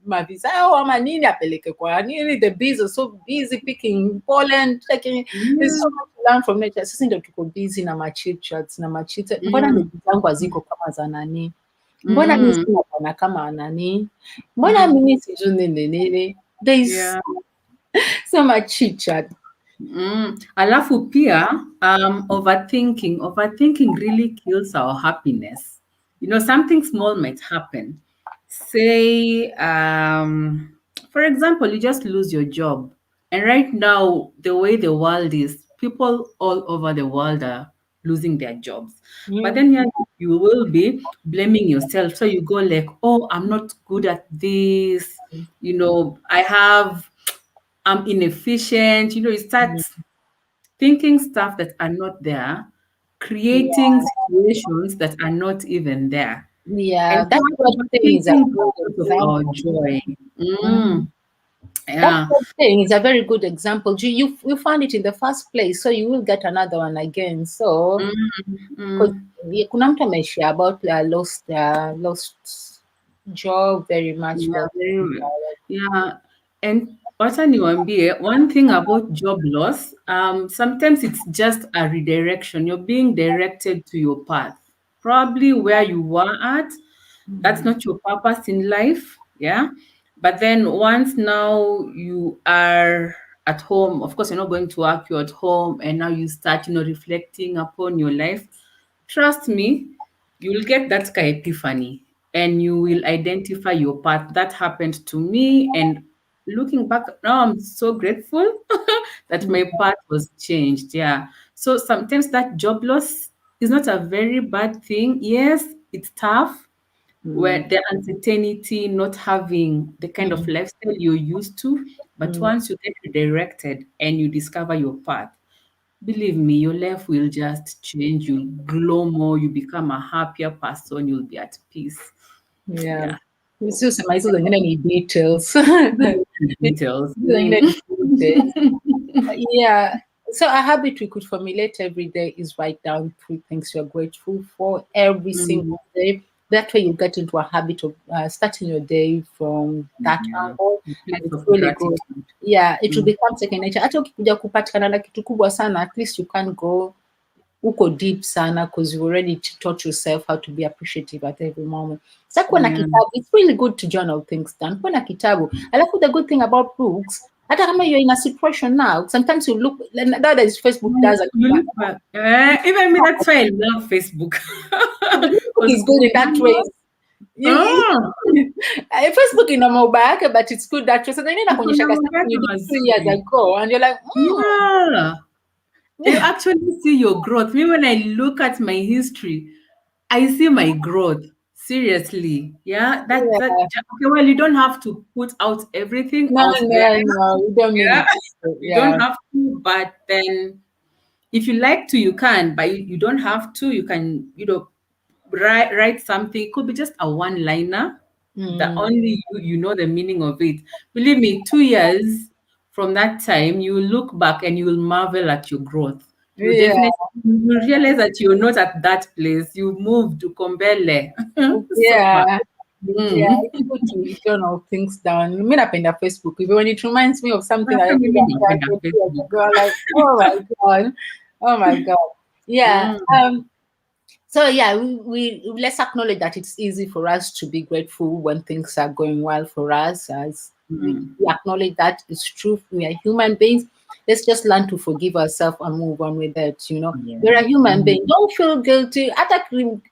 mavizao ama nini apeleke kwa nini. The bees are so busy picking pollen. Taking, there's so Yeah. much to learn from nature. Sisi ndio tuko busy na machitchats na machita. Mbona Mm. ndugu zangu haziko kama za nani? Mbona mimi Mm. sina bwana kama nani? Mbona Mm. mimi sijui nini nini? There is Yeah. so much chit chat. Alafu pia, overthinking really kills our happiness. Something small might happen. Say, for example, you just lose your job. And right now, the way the world is, people all over the world are losing their jobs. But Mm. then here you will be blaming yourself. So you go like, oh, I'm not good at this. I'm inefficient. You start thinking stuff that are not there, creating Yeah, situations that are not even there. yeah. And That so God thing is a overthinking good robs us of our example. joy. Mhm. That Yeah. God thing is a very good example. You found it in the first place, so you will get another one again. So, Mm, because mm. kuna mtu ameshare about lost job very much Yeah, for. yeah. And wacha niwaambie, one thing about job loss, sometimes it's just a redirection. You're being directed to your path. Probably where you were at, that's Mm, not your purpose in life. Yeah. But then once now you are at home, of course, you're not going to work, you're at home, and now you start, reflecting upon your life. Trust me, you will get that kind of epiphany and you will identify your path. That happened to me. And looking back now, I'm so grateful that mm, my path was changed. Yeah. So sometimes that job loss is not a very bad thing. Yes, it's tough mm, where the uncertainty, not having the kind of mm, lifestyle you're used to. But mm. once you get redirected and you discover your path, believe me, your life will just change. You'll glow more. You become a happier person. You'll be at peace. Yeah. Yeah. Sema hizo zingine ni details. Those are details. Hizo zingine ni details. Mm. Yeah. So a habit we could formulate every day is write down three things you're grateful for every Mm. single day. That way you get into a habit of starting your day from that Yeah. angle, A and place it's of really good. gratitude. Yeah, it will Mm. become second nature. Hata ukikuja kupatikana na kitu kubwa sana, at least you can go uko deep sana because you already taught yourself how to be appreciative at every moment. Sasa kuwa na Yeah. kitabu, it's really good to journal things down. Kuwa na kitabu. Alafu the good thing about books, hata kama you're in a situation now, sometimes you look, nowadays Facebook does it. You look back. Even me, that's why I love Facebook. Facebook Because is good in that way. oh, Facebook ina mauba yake, but it's good that way. So then iko na inakuonyeshaga mambo something yake you did 2 years mazuri. ago, and you're like, Yeah. You actually see your growth. Me, when I look at my history, I see my growth. Seriously. Yeah. That yeah. okay, well, you don't have to put out everything No, out there. no, no, you don't Yeah. need it. You don't Yeah. have to, but then if you like to, you can, but you don't have to. You can, write something. It could be just a one liner that Mm, only you know the meaning of it. Believe me, 2 years from that time, you will look back and you will marvel at your growth. You yeah. definitely you will realize that you're not at that place. You moved to Kombele. So far. Yeah, yeah, Mm. it's good to journal things down. Mi napenda Facebook even when it reminds me of something that I Hata did mimi napenda 20 years Facebook. ago. I'm like, oh my God, oh my God. Yeah. Mm. So yeah, we let's acknowledge that it's easy for us to be grateful when things are going well for us. As Mm. we acknowledge that it's true. We are human beings. Let's just learn to forgive ourselves and move on with it. We're Yeah. a human Mm. being. Don't feel guilty. Hata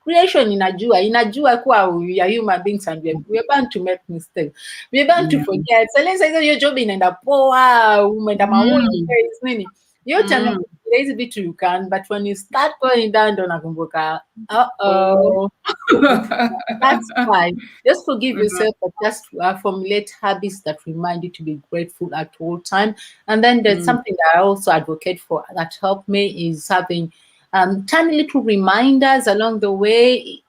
creation inajua kuwa we are human beings and we're bound to make mistakes. We're bound to Yeah. forget. So let's say your job inaenda poa, umeenda Mm. maholidays, nini. Yote Mm. hizi vitu you can, but when you start going down ndo nakumbuka, Oh. uh-oh. That's fine. Just forgive Mhm. yourself, but just formulate habits that remind you to be grateful at all time. And then there's Mm. something that I also advocate for that helped me is having tiny little reminders along the way.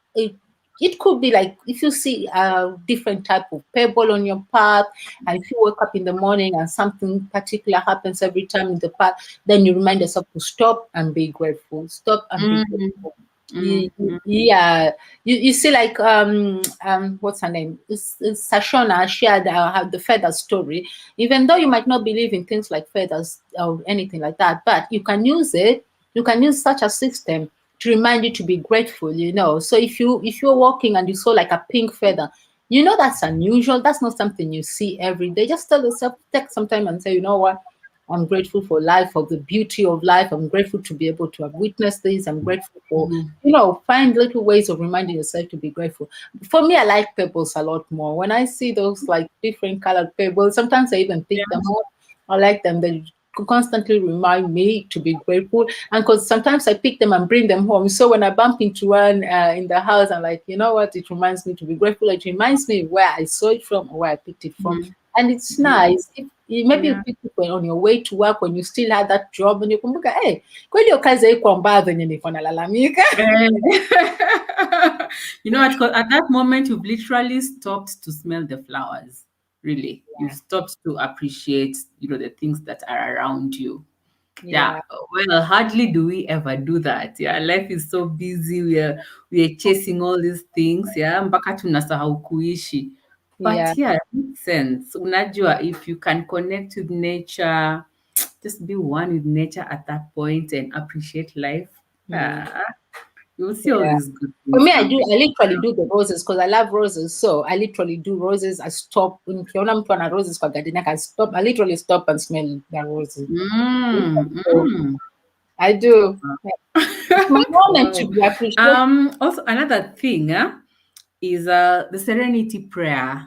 It could be like if you see a different type of pebble on your path, and if you wake up in the morning and something particular happens every time in the path, then you remind yourself to stop and be grateful. Stop and be Mm. grateful. Mm. Mm. Yeah, you see like what's her name? Sashona shared the feather story. Even though you might not believe in things like feathers or anything like that, but you can use it. You can use such a system to remind you to be grateful. So if you're walking and you saw like a pink feather, that's unusual. That's not something you see every day. Just tell yourself, take some time and say, you know what? I'm grateful for life, for the beauty of life. I'm grateful to be able to have witnessed this. I'm grateful for, Mhm. find little ways of reminding yourself to be grateful. For me, I like pebbles a lot more. When I see those like different colored pebbles, sometimes I even pick them up. I like them. They constantly remind me to be grateful. And because sometimes I pick them and bring them home. So when I bump into one in the house, I'm like, you know what? It reminds me to be grateful. It reminds me where I saw it from or where I picked it from. Mhm. And it's Mhm. nice. If maybe you Yeah. pick it when on your way to work when you still had that job and you kumbuka, hey, kweli hiyo kazi haikuwa mbaya venye nilikuwa nalalamika. Eh. You know what? 'Cause at that moment, you've literally stopped to smell the flowers. Really, you've stopped to appreciate, the things that are around you. Yeah. Yeah. Well, hardly do we ever do that. Yeah, life is so busy. We are chasing all these things. Yeah, mpaka tunasahau kuishi. Yeah. But yeah, it makes sense. Unajua, if you can connect with nature, just be one with nature at that point and appreciate life. Mm. Ah, you'll see all Yeah. these good For things me, happening. I literally do the roses because I love roses. So I literally do roses. I stop. Nikiona mtu ana roses kwa garden yake, I stop. I literally stop and smell the roses. So Mm. I do. It's my moment to Wow. be appreciated. Also, another thing is the serenity prayer.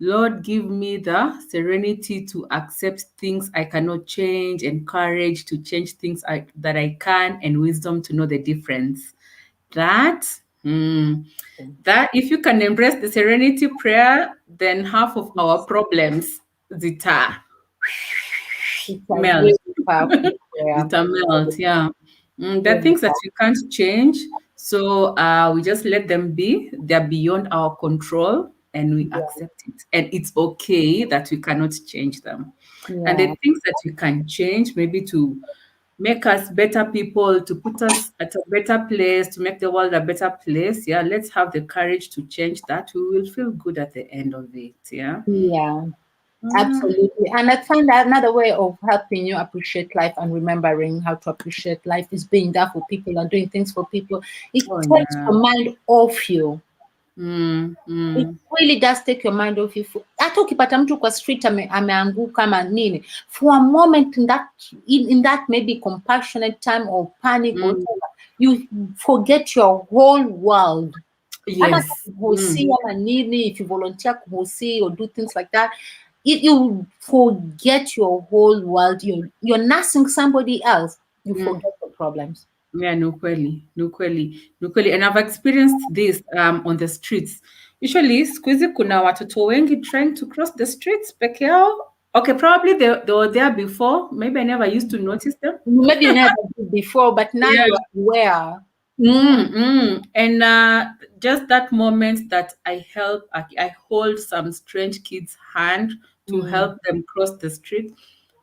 Lord, give me the serenity to accept things I cannot change, and courage to change things that I can, and wisdom to know the difference. That, mm, that if you can embrace the serenity prayer, then half of our problems, zita It's a melt. really powerful prayer. Zita melt, yeah. There are Really things that we can't change, so we just let them be. They're beyond our control, and we powerful. accept it. And it's okay that we cannot change them. And the Yeah. things that we can change, maybe to make us better people, to put us at a better place, to make the world a better place. Yeah, let's have the courage to change that. We will feel good at the end of it. Yeah. Yeah. Mm. Absolutely. And I find that another way of helping you appreciate life and remembering how to appreciate life is being there for people and doing things for people. It Oh, takes yeah. your mind off you. Mm, It mm, really does take your mind off you. Hata ukipata mtu kwa street ameanguka ama nini, for a moment in that maybe compassionate time or panic or mm. whatever, you forget your whole world. Hata Yes. Mm, kuhusia ama nini, if you volunteer kuhusi or do things like that, you forget your whole world. You're nursing somebody else. You mm. forget the problems. Yeah, no kweli, no kweli, no kweli. And I've experienced this on the streets. Usually, siku hizi kuna watoto wengi trying to cross the streets peke yao. Okay, probably they were there before. Maybe I never used to notice them. Maybe you never did before, but now Yeah. you're aware. And just that moment that I hold some strange kid's hand to Mm. help them cross the street.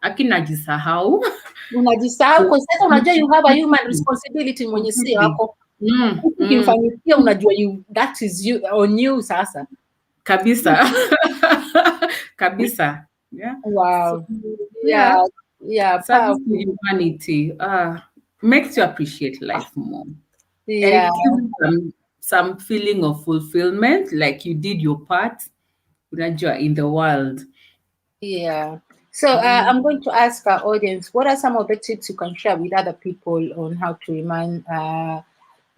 Akinajisahau. Unajisahau kwa sasa, unajua you have a human responsibility mwenye si Completely. wako. Mm, mm. Ukimfanyikia unajua that is you on you sasa. Kabisa. Kabisa. Yeah. So, Wow. yeah, Yeah. Yeah. service to Powerful. humanity makes you appreciate life more. And Yeah. it gives you some feeling of fulfillment, like you did your part, unajua, in the world. Yeah. So Mm. I'm going to ask our audience, what are some of the tips you can share with other people on how to remind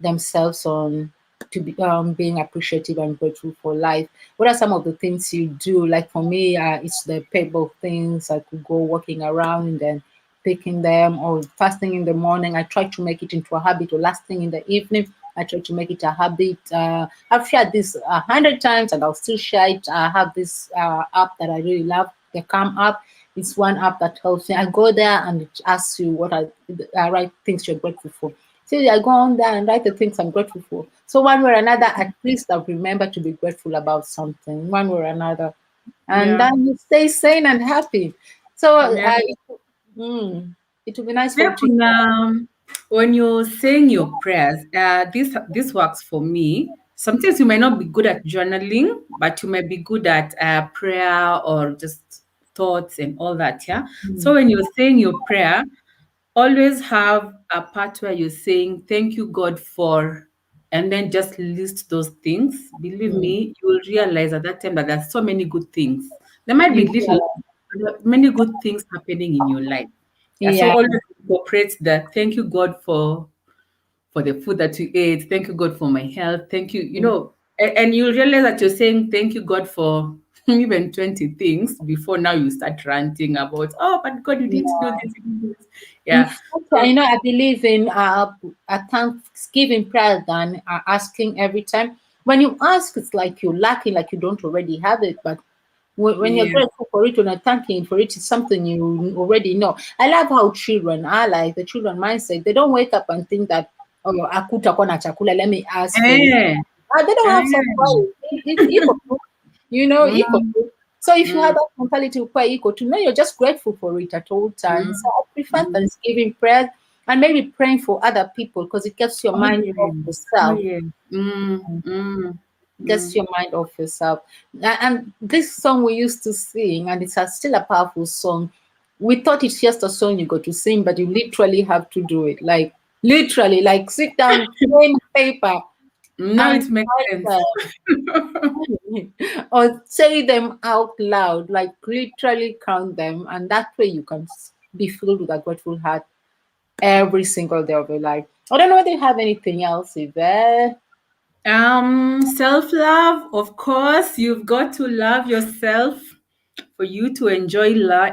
themselves on to be being appreciative and grateful for life? What are some of the things you do? Like for me, it's the paper things. I could go walking around and picking them, or first thing in the morning. I try to make it into a habit, or last thing in the evening. I try to make it a habit. I've shared this 100 times, and I'll still share it. I have this app that I really love, the Calm app. It's one app that helps me. I go there and it asks you what I write things you're grateful for. So I go on there and write the things I'm grateful for. So one way or another, at least I'll remember to be grateful about something, one way or another. And Yeah. then you stay sane and happy. So Yeah. it would be nice for Pia you to. kuna, when you're saying your prayers, this works for me. Sometimes you might not be good at journaling, but you might be good at prayer or just thoughts and all that. Yeah. So Mm, when you're saying your prayer, always have a part where you're saying, "Thank you, God, for," and then just list those things. Believe mm. me, you will realize at that time that there's so many good things. There might be Yeah, little, but there are many good things happening in your life. Yeah, so yeah, always incorporate that. Thank you, God, for the food that you ate. Thank you, God, for my health. Thank you. And you'll realize that you're saying thank you, God, for even 20 things before now you start ranting about, oh, but God, you didn't do yeah. this. You didn't do this. In Yeah. fact, So, I believe in a Thanksgiving prayer than asking every time. When you ask, it's like you're lacking, like you don't already have it. But when you're yeah. grateful for it, when you're thanking for it, it's something you already know. I love how children are like the children mindset. They don't wake up and think that, oh, akuta na chakula, let me ask for it. Eh, They don't have some eh. worry. It's equal, equal. Mm, So if you have mm, that mentality of quite equal to know you're just grateful for it at all times. So mm, I prefer mm. Thanksgiving prayer and maybe praying for other people because it gets your Oh, mind yeah. off Oh, yourself. yeah. Mm, mm. Gets your mind off yourself. And this song we used to sing, and it's still a powerful song. We thought it's just a song you go to sing, but you literally have to do it. Like literally, like sit down, pen, paper, Now and it makes sense. or say them out loud, like literally count them, and that way you can be filled with a grateful heart every single day of your life. I don't know whether you have anything else in there. Self-love, of course, you've got to love yourself for you to enjoy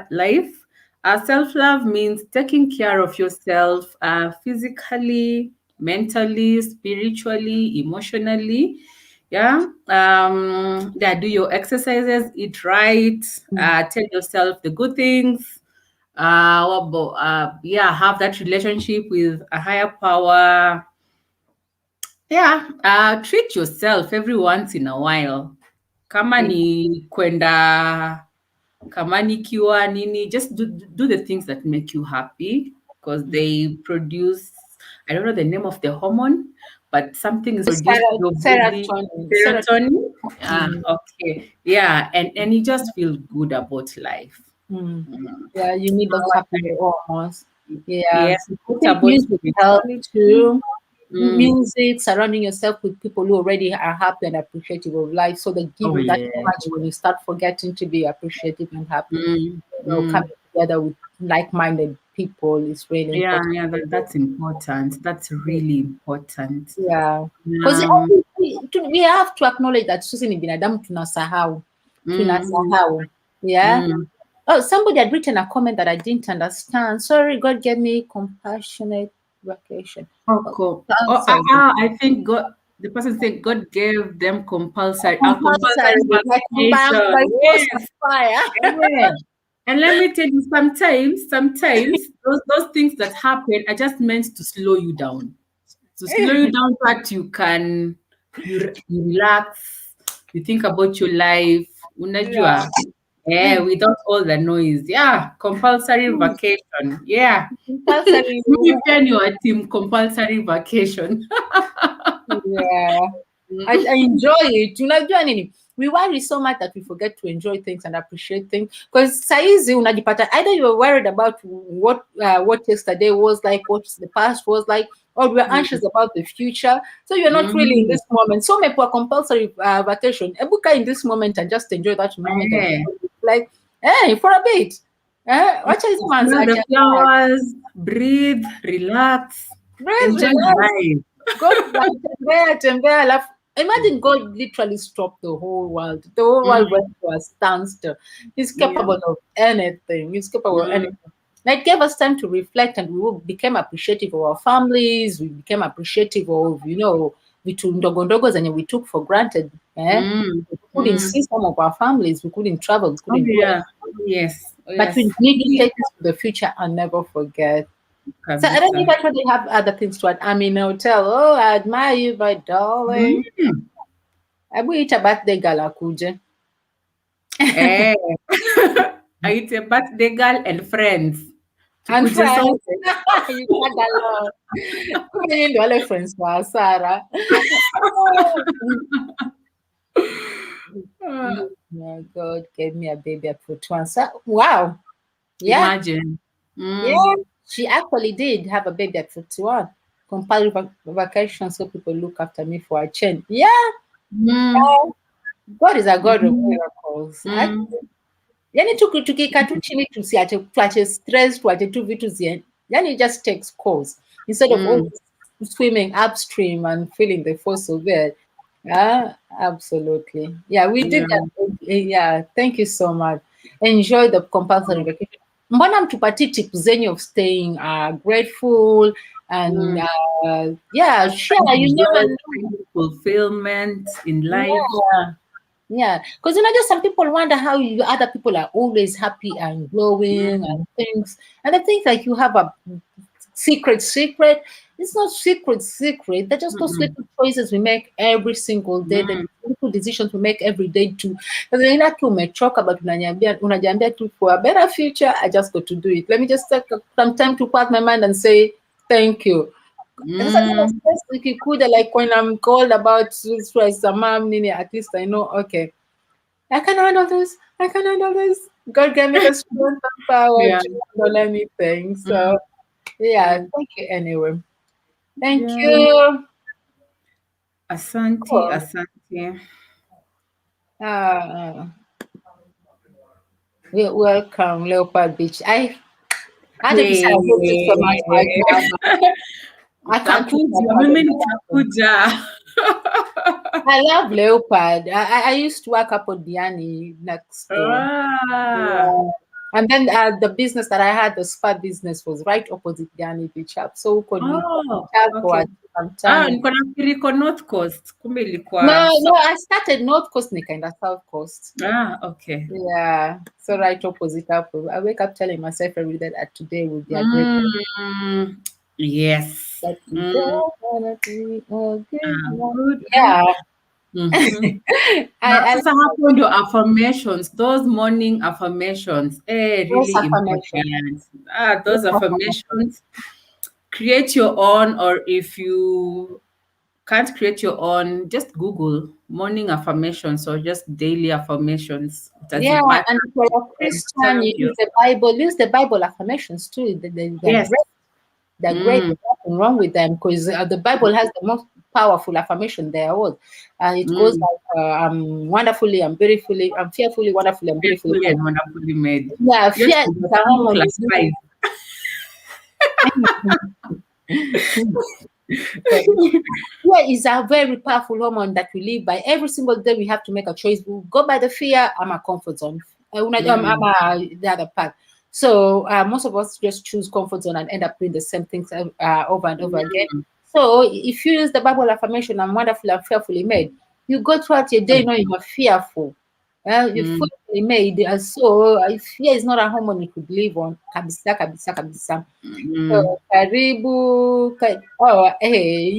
life. Self-love means taking care of yourself physically, mentally, spiritually, emotionally. Yeah. Yeah, do your exercises, eat right, tell yourself the good things. Yeah, have that relationship with a higher power. Yeah, treat yourself every once in a while. Kama ni kwenda, kama nikiwa nini, just do the things that make you happy because they produce, I don't know the name of the hormone, but something is produced in your body. Serotonin. Serotonin. Okay. Yeah, and you just feel good about life. Yeah, you need those happy hormones. Yeah, Yes, I it's think about music helps spirituality. too. Music, surrounding yourself with people who already are happy and appreciative of life, so they give Oh you that yeah. energy when you start forgetting to be appreciative and happy. Mm, Coming together with like-minded people is really yeah, important. yeah, that's important. That's really important. Yeah, because Um, we have to acknowledge that sisi ni binadamu, tunasahau, mm, yeah. mm. Oh, somebody had written a comment that I didn't understand. Sorry, God gave me compassionate vacation. Oh, cool. Oh, Sorry. I think God, the person said God gave them Compulsory, compulsory like vacation. by force of Yes, fire. yeah. And let me tell you, sometimes those things that happen are just meant to slow you down. To slow you down so that you relax, you think about your life. Yeah. Unajua? Yeah, without all the noise. Yeah, compulsory vacation. Yeah. Compulsory. Mimi pia ni wa team compulsory vacation. Yeah. I enjoy it. Unajua nini? We worry so much that we forget to enjoy things and appreciate things. Because saizi unajipata either you were worried about what yesterday was like, what the past was like, or we are anxious about the future. So you're not really in this moment. So umepewa compulsory vacation. Ebuka in this moment and just enjoy that moment. Yeah. And like, hey, for a bit. Watch hizo manzi Smell the acha. flowers, breathe, relax, Breathe, enjoy relax. life. God tembea, alafu imagine God literally stopped the whole world. The whole world went to a standstill. He's capable of anything. He's capable of anything. It gave us time to reflect, and we became appreciative of our families. We became appreciative of, vitu ndogo ndogo zenye we took for granted. We couldn't see some of our families. We couldn't travel. We Oh couldn't do it. yeah. Yes. Oh, But yes. we need to take this to the future and never forget. So I don't know if I actually have other things to add. I'm in a hotel. Oh, I admire you, my darling. Hebu ita birthday girl akuje. Eh. It's a birthday girl and friends. And Tukuje friends. sote. You tag along. Kumbe nyinyi ndio wale friends wa Sarah. My God gave me a baby at 41. So, wow. Yeah. Imagine. Yeah. She actually did have a baby at 51. Comparative vacation, so people look after me for a change. Yeah. God is a God of miracles. Yani tukikaa tu chini tuache stress, tuache tu vitu ziende. Yani it just takes course instead of always swimming upstream and feeling the force of it. Absolutely. Yeah, we did that. Yeah, thank you so much. Enjoy the compulsory vacation. Mbona mtupatie tips zenyu of staying grateful and yeah, sure, you never know. Fulfillment in life. Yeah, because some people wonder how other people are always happy and glowing and things, and they think like you have a secret. It's not secret. They're just those little choices we make every single day, the little decisions we make every day too. Because then like umechoka, but unajiambia tu for a better future, I just got to do it. Let me just take some time to quiet my mind and say thank you. Sasa kama Mm. stress ikikuja, like when I'm called about stress, mom, nini, at least I know, okay, I can handle this. I can handle this. God gave me the strength and power Yeah. to handle anything. So, Mm. yeah, Mm. thank you anyway. Thank Yeah. you. Asante, Cool. asante. Uh, welcome, Leopard Beach. I had to say I hate it so much right Hey. now, but I can't put my Nitakuja, part mimi in the nitakuja. I love Leopard. I used to work up on Diani next door. Ah. Yeah. And then the business that I had, the spa business, was right opposite Diani Beach Hub. So could we Oh, chat okay. for some time? Niko nafikiri iko North Coast, kumbe ilikuwa No, no, South. I started North Coast, Nikaenda South Coast. Okay. Yeah. So right opposite up. I wake up telling myself every day that today will be a great day. Mm, yes. That today Mm, gonna be a good one. good, good. Yeah. Mhm. Na I sasa hapo ndio affirmations, those morning affirmations, those really affirmation. important. Those affirmations, create your own, or if you can't create your own, just Google morning affirmations or just daily affirmations. Yeah, Utazipata and if you're a and Christian, serve you you. use the Bible affirmations too. They're Yes. great. They're great. Mm, There's nothing wrong with them because the Bible has the most powerful affirmation there was. It goes mm. like, I'm wonderfully, I'm beautifully, I'm fearfully, wonderfully, and beautifully Beautifully made. and wonderfully made. Yeah, Yote fear is a umefungwa hormone. class 5. Fear is a very powerful hormone that we live by. Every single day we have to make a choice. We go by the fear, I'm a comfort zone. The other part. So most of us just choose comfort zone and end up doing the same things over and over again. Mm, So if you use the Bible affirmation, I'm wonderfully and fearfully made, you go throughout your day knowing you're fearful. You're mm, fearfully made. So fear is not a hormone you could live on. Kabisa, kabisa, kabisa. mm. So karibu. Oh, hey,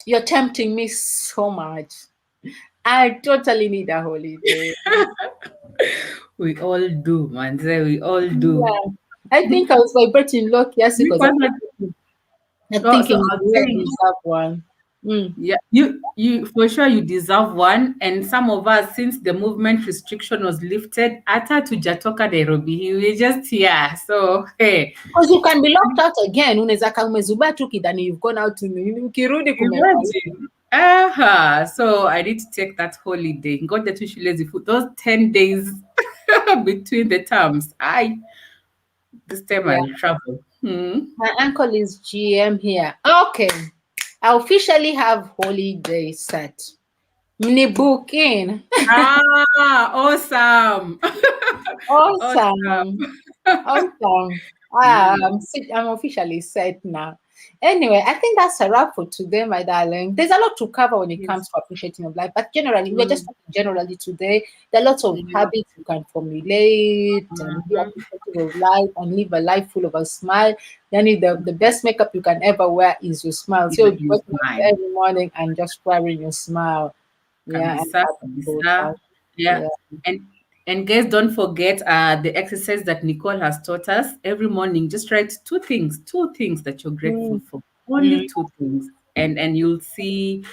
you're tempting me so much. I totally need a holiday. We all do, manze, we all do. Yeah. I think I was vibrating low yesterday Mi because kwanza, I'm so thinking I was maybe I saying, deserve one. Mm. yeah, you for sure you deserve one. And some of us, since the movement restriction was lifted, hata tujatoka Nairobi, we just here. So hey, Because you can be locked out again. Unaweza kama umezubaa tu kidhani you've gone out ukirudi kumekuwa. imagine. So I need to take that holiday. Ngoja tu shule those 10 days between the terms. This time Yeah. I'll travel. My uncle is GM here. Okay. I officially have holiday set. Mni book in. Awesome. Awesome. Awesome. Awesome. Mm. I'm officially set now. Anyway, I think that's a wrap for today, my darling. There's a lot to cover when it comes Yes. to appreciating of life, but generally, we're just Mm. talking generally today. There are lots of Yeah. habits you can formulate and be Mhm. appreciative of life and live a life full of a smile. Then the best makeup you can ever wear is your smile. So Is you'll be use waking up mine. every morning and just wearing your smile. Yeah, and Kabisa, that's good. kabisa. Yeah. Yeah. And and guys, don't forget the exercise that Nicole has taught us every morning. Just write two things that you're grateful Mm, for. Only mm. two things. And you'll see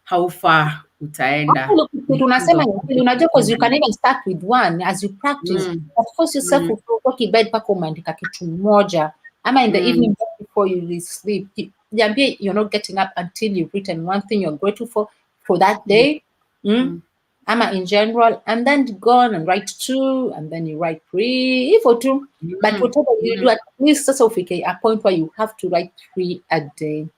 how far utaenda Actually, in terms tunasema of ni ukweli, unajua because you appreciating can life. even start with one as you practice. Mm, But force yourself mm, utoke bed mpaka umeandika kitu moja. Ama in the mm, evening just before you sleep. Jiambie you're not getting up until you've written one thing you're grateful for that mm, day. Mm? mm, Ama in general, and then go on and write two, and then you write three, if or two. But mm, whatever you do, mm, at least sasa ufike a point where you have to write three a day.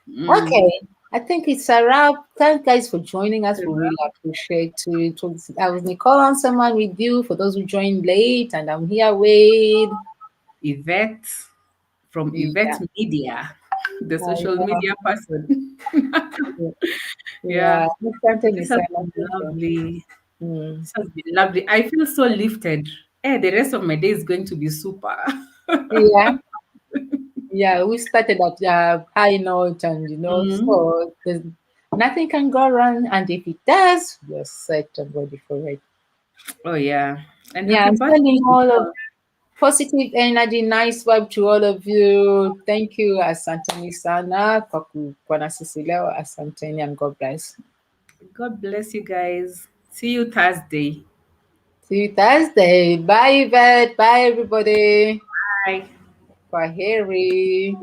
mm. Okay, I think it's a wrap. Thank guys for joining us. We really appreciate it. I was Nicole and someone with you for those who joined late, and I'm here with Yvette from yeah, Yvette Media, the I social know. media person. Yeah, Yeah, something this is has been silent. lovely. Mm. This has been lovely. I feel so lifted. The rest of my day is going to be super. Yeah, yeah. We started at high note, and Mm. so there's nothing can go wrong. And if it does, you're set and ready for it. Oh yeah, and Yeah, happy I'm birthday, sending all of Nicole. positive energy, nice vibe to all of you. Thank you. Asanteni sana kwa kuwa na sisi leo. Asanteni and God bless. God bless you guys. See you Thursday. See you Thursday. Bye, Yvette. Bye, everybody. Bye. Kwaheri.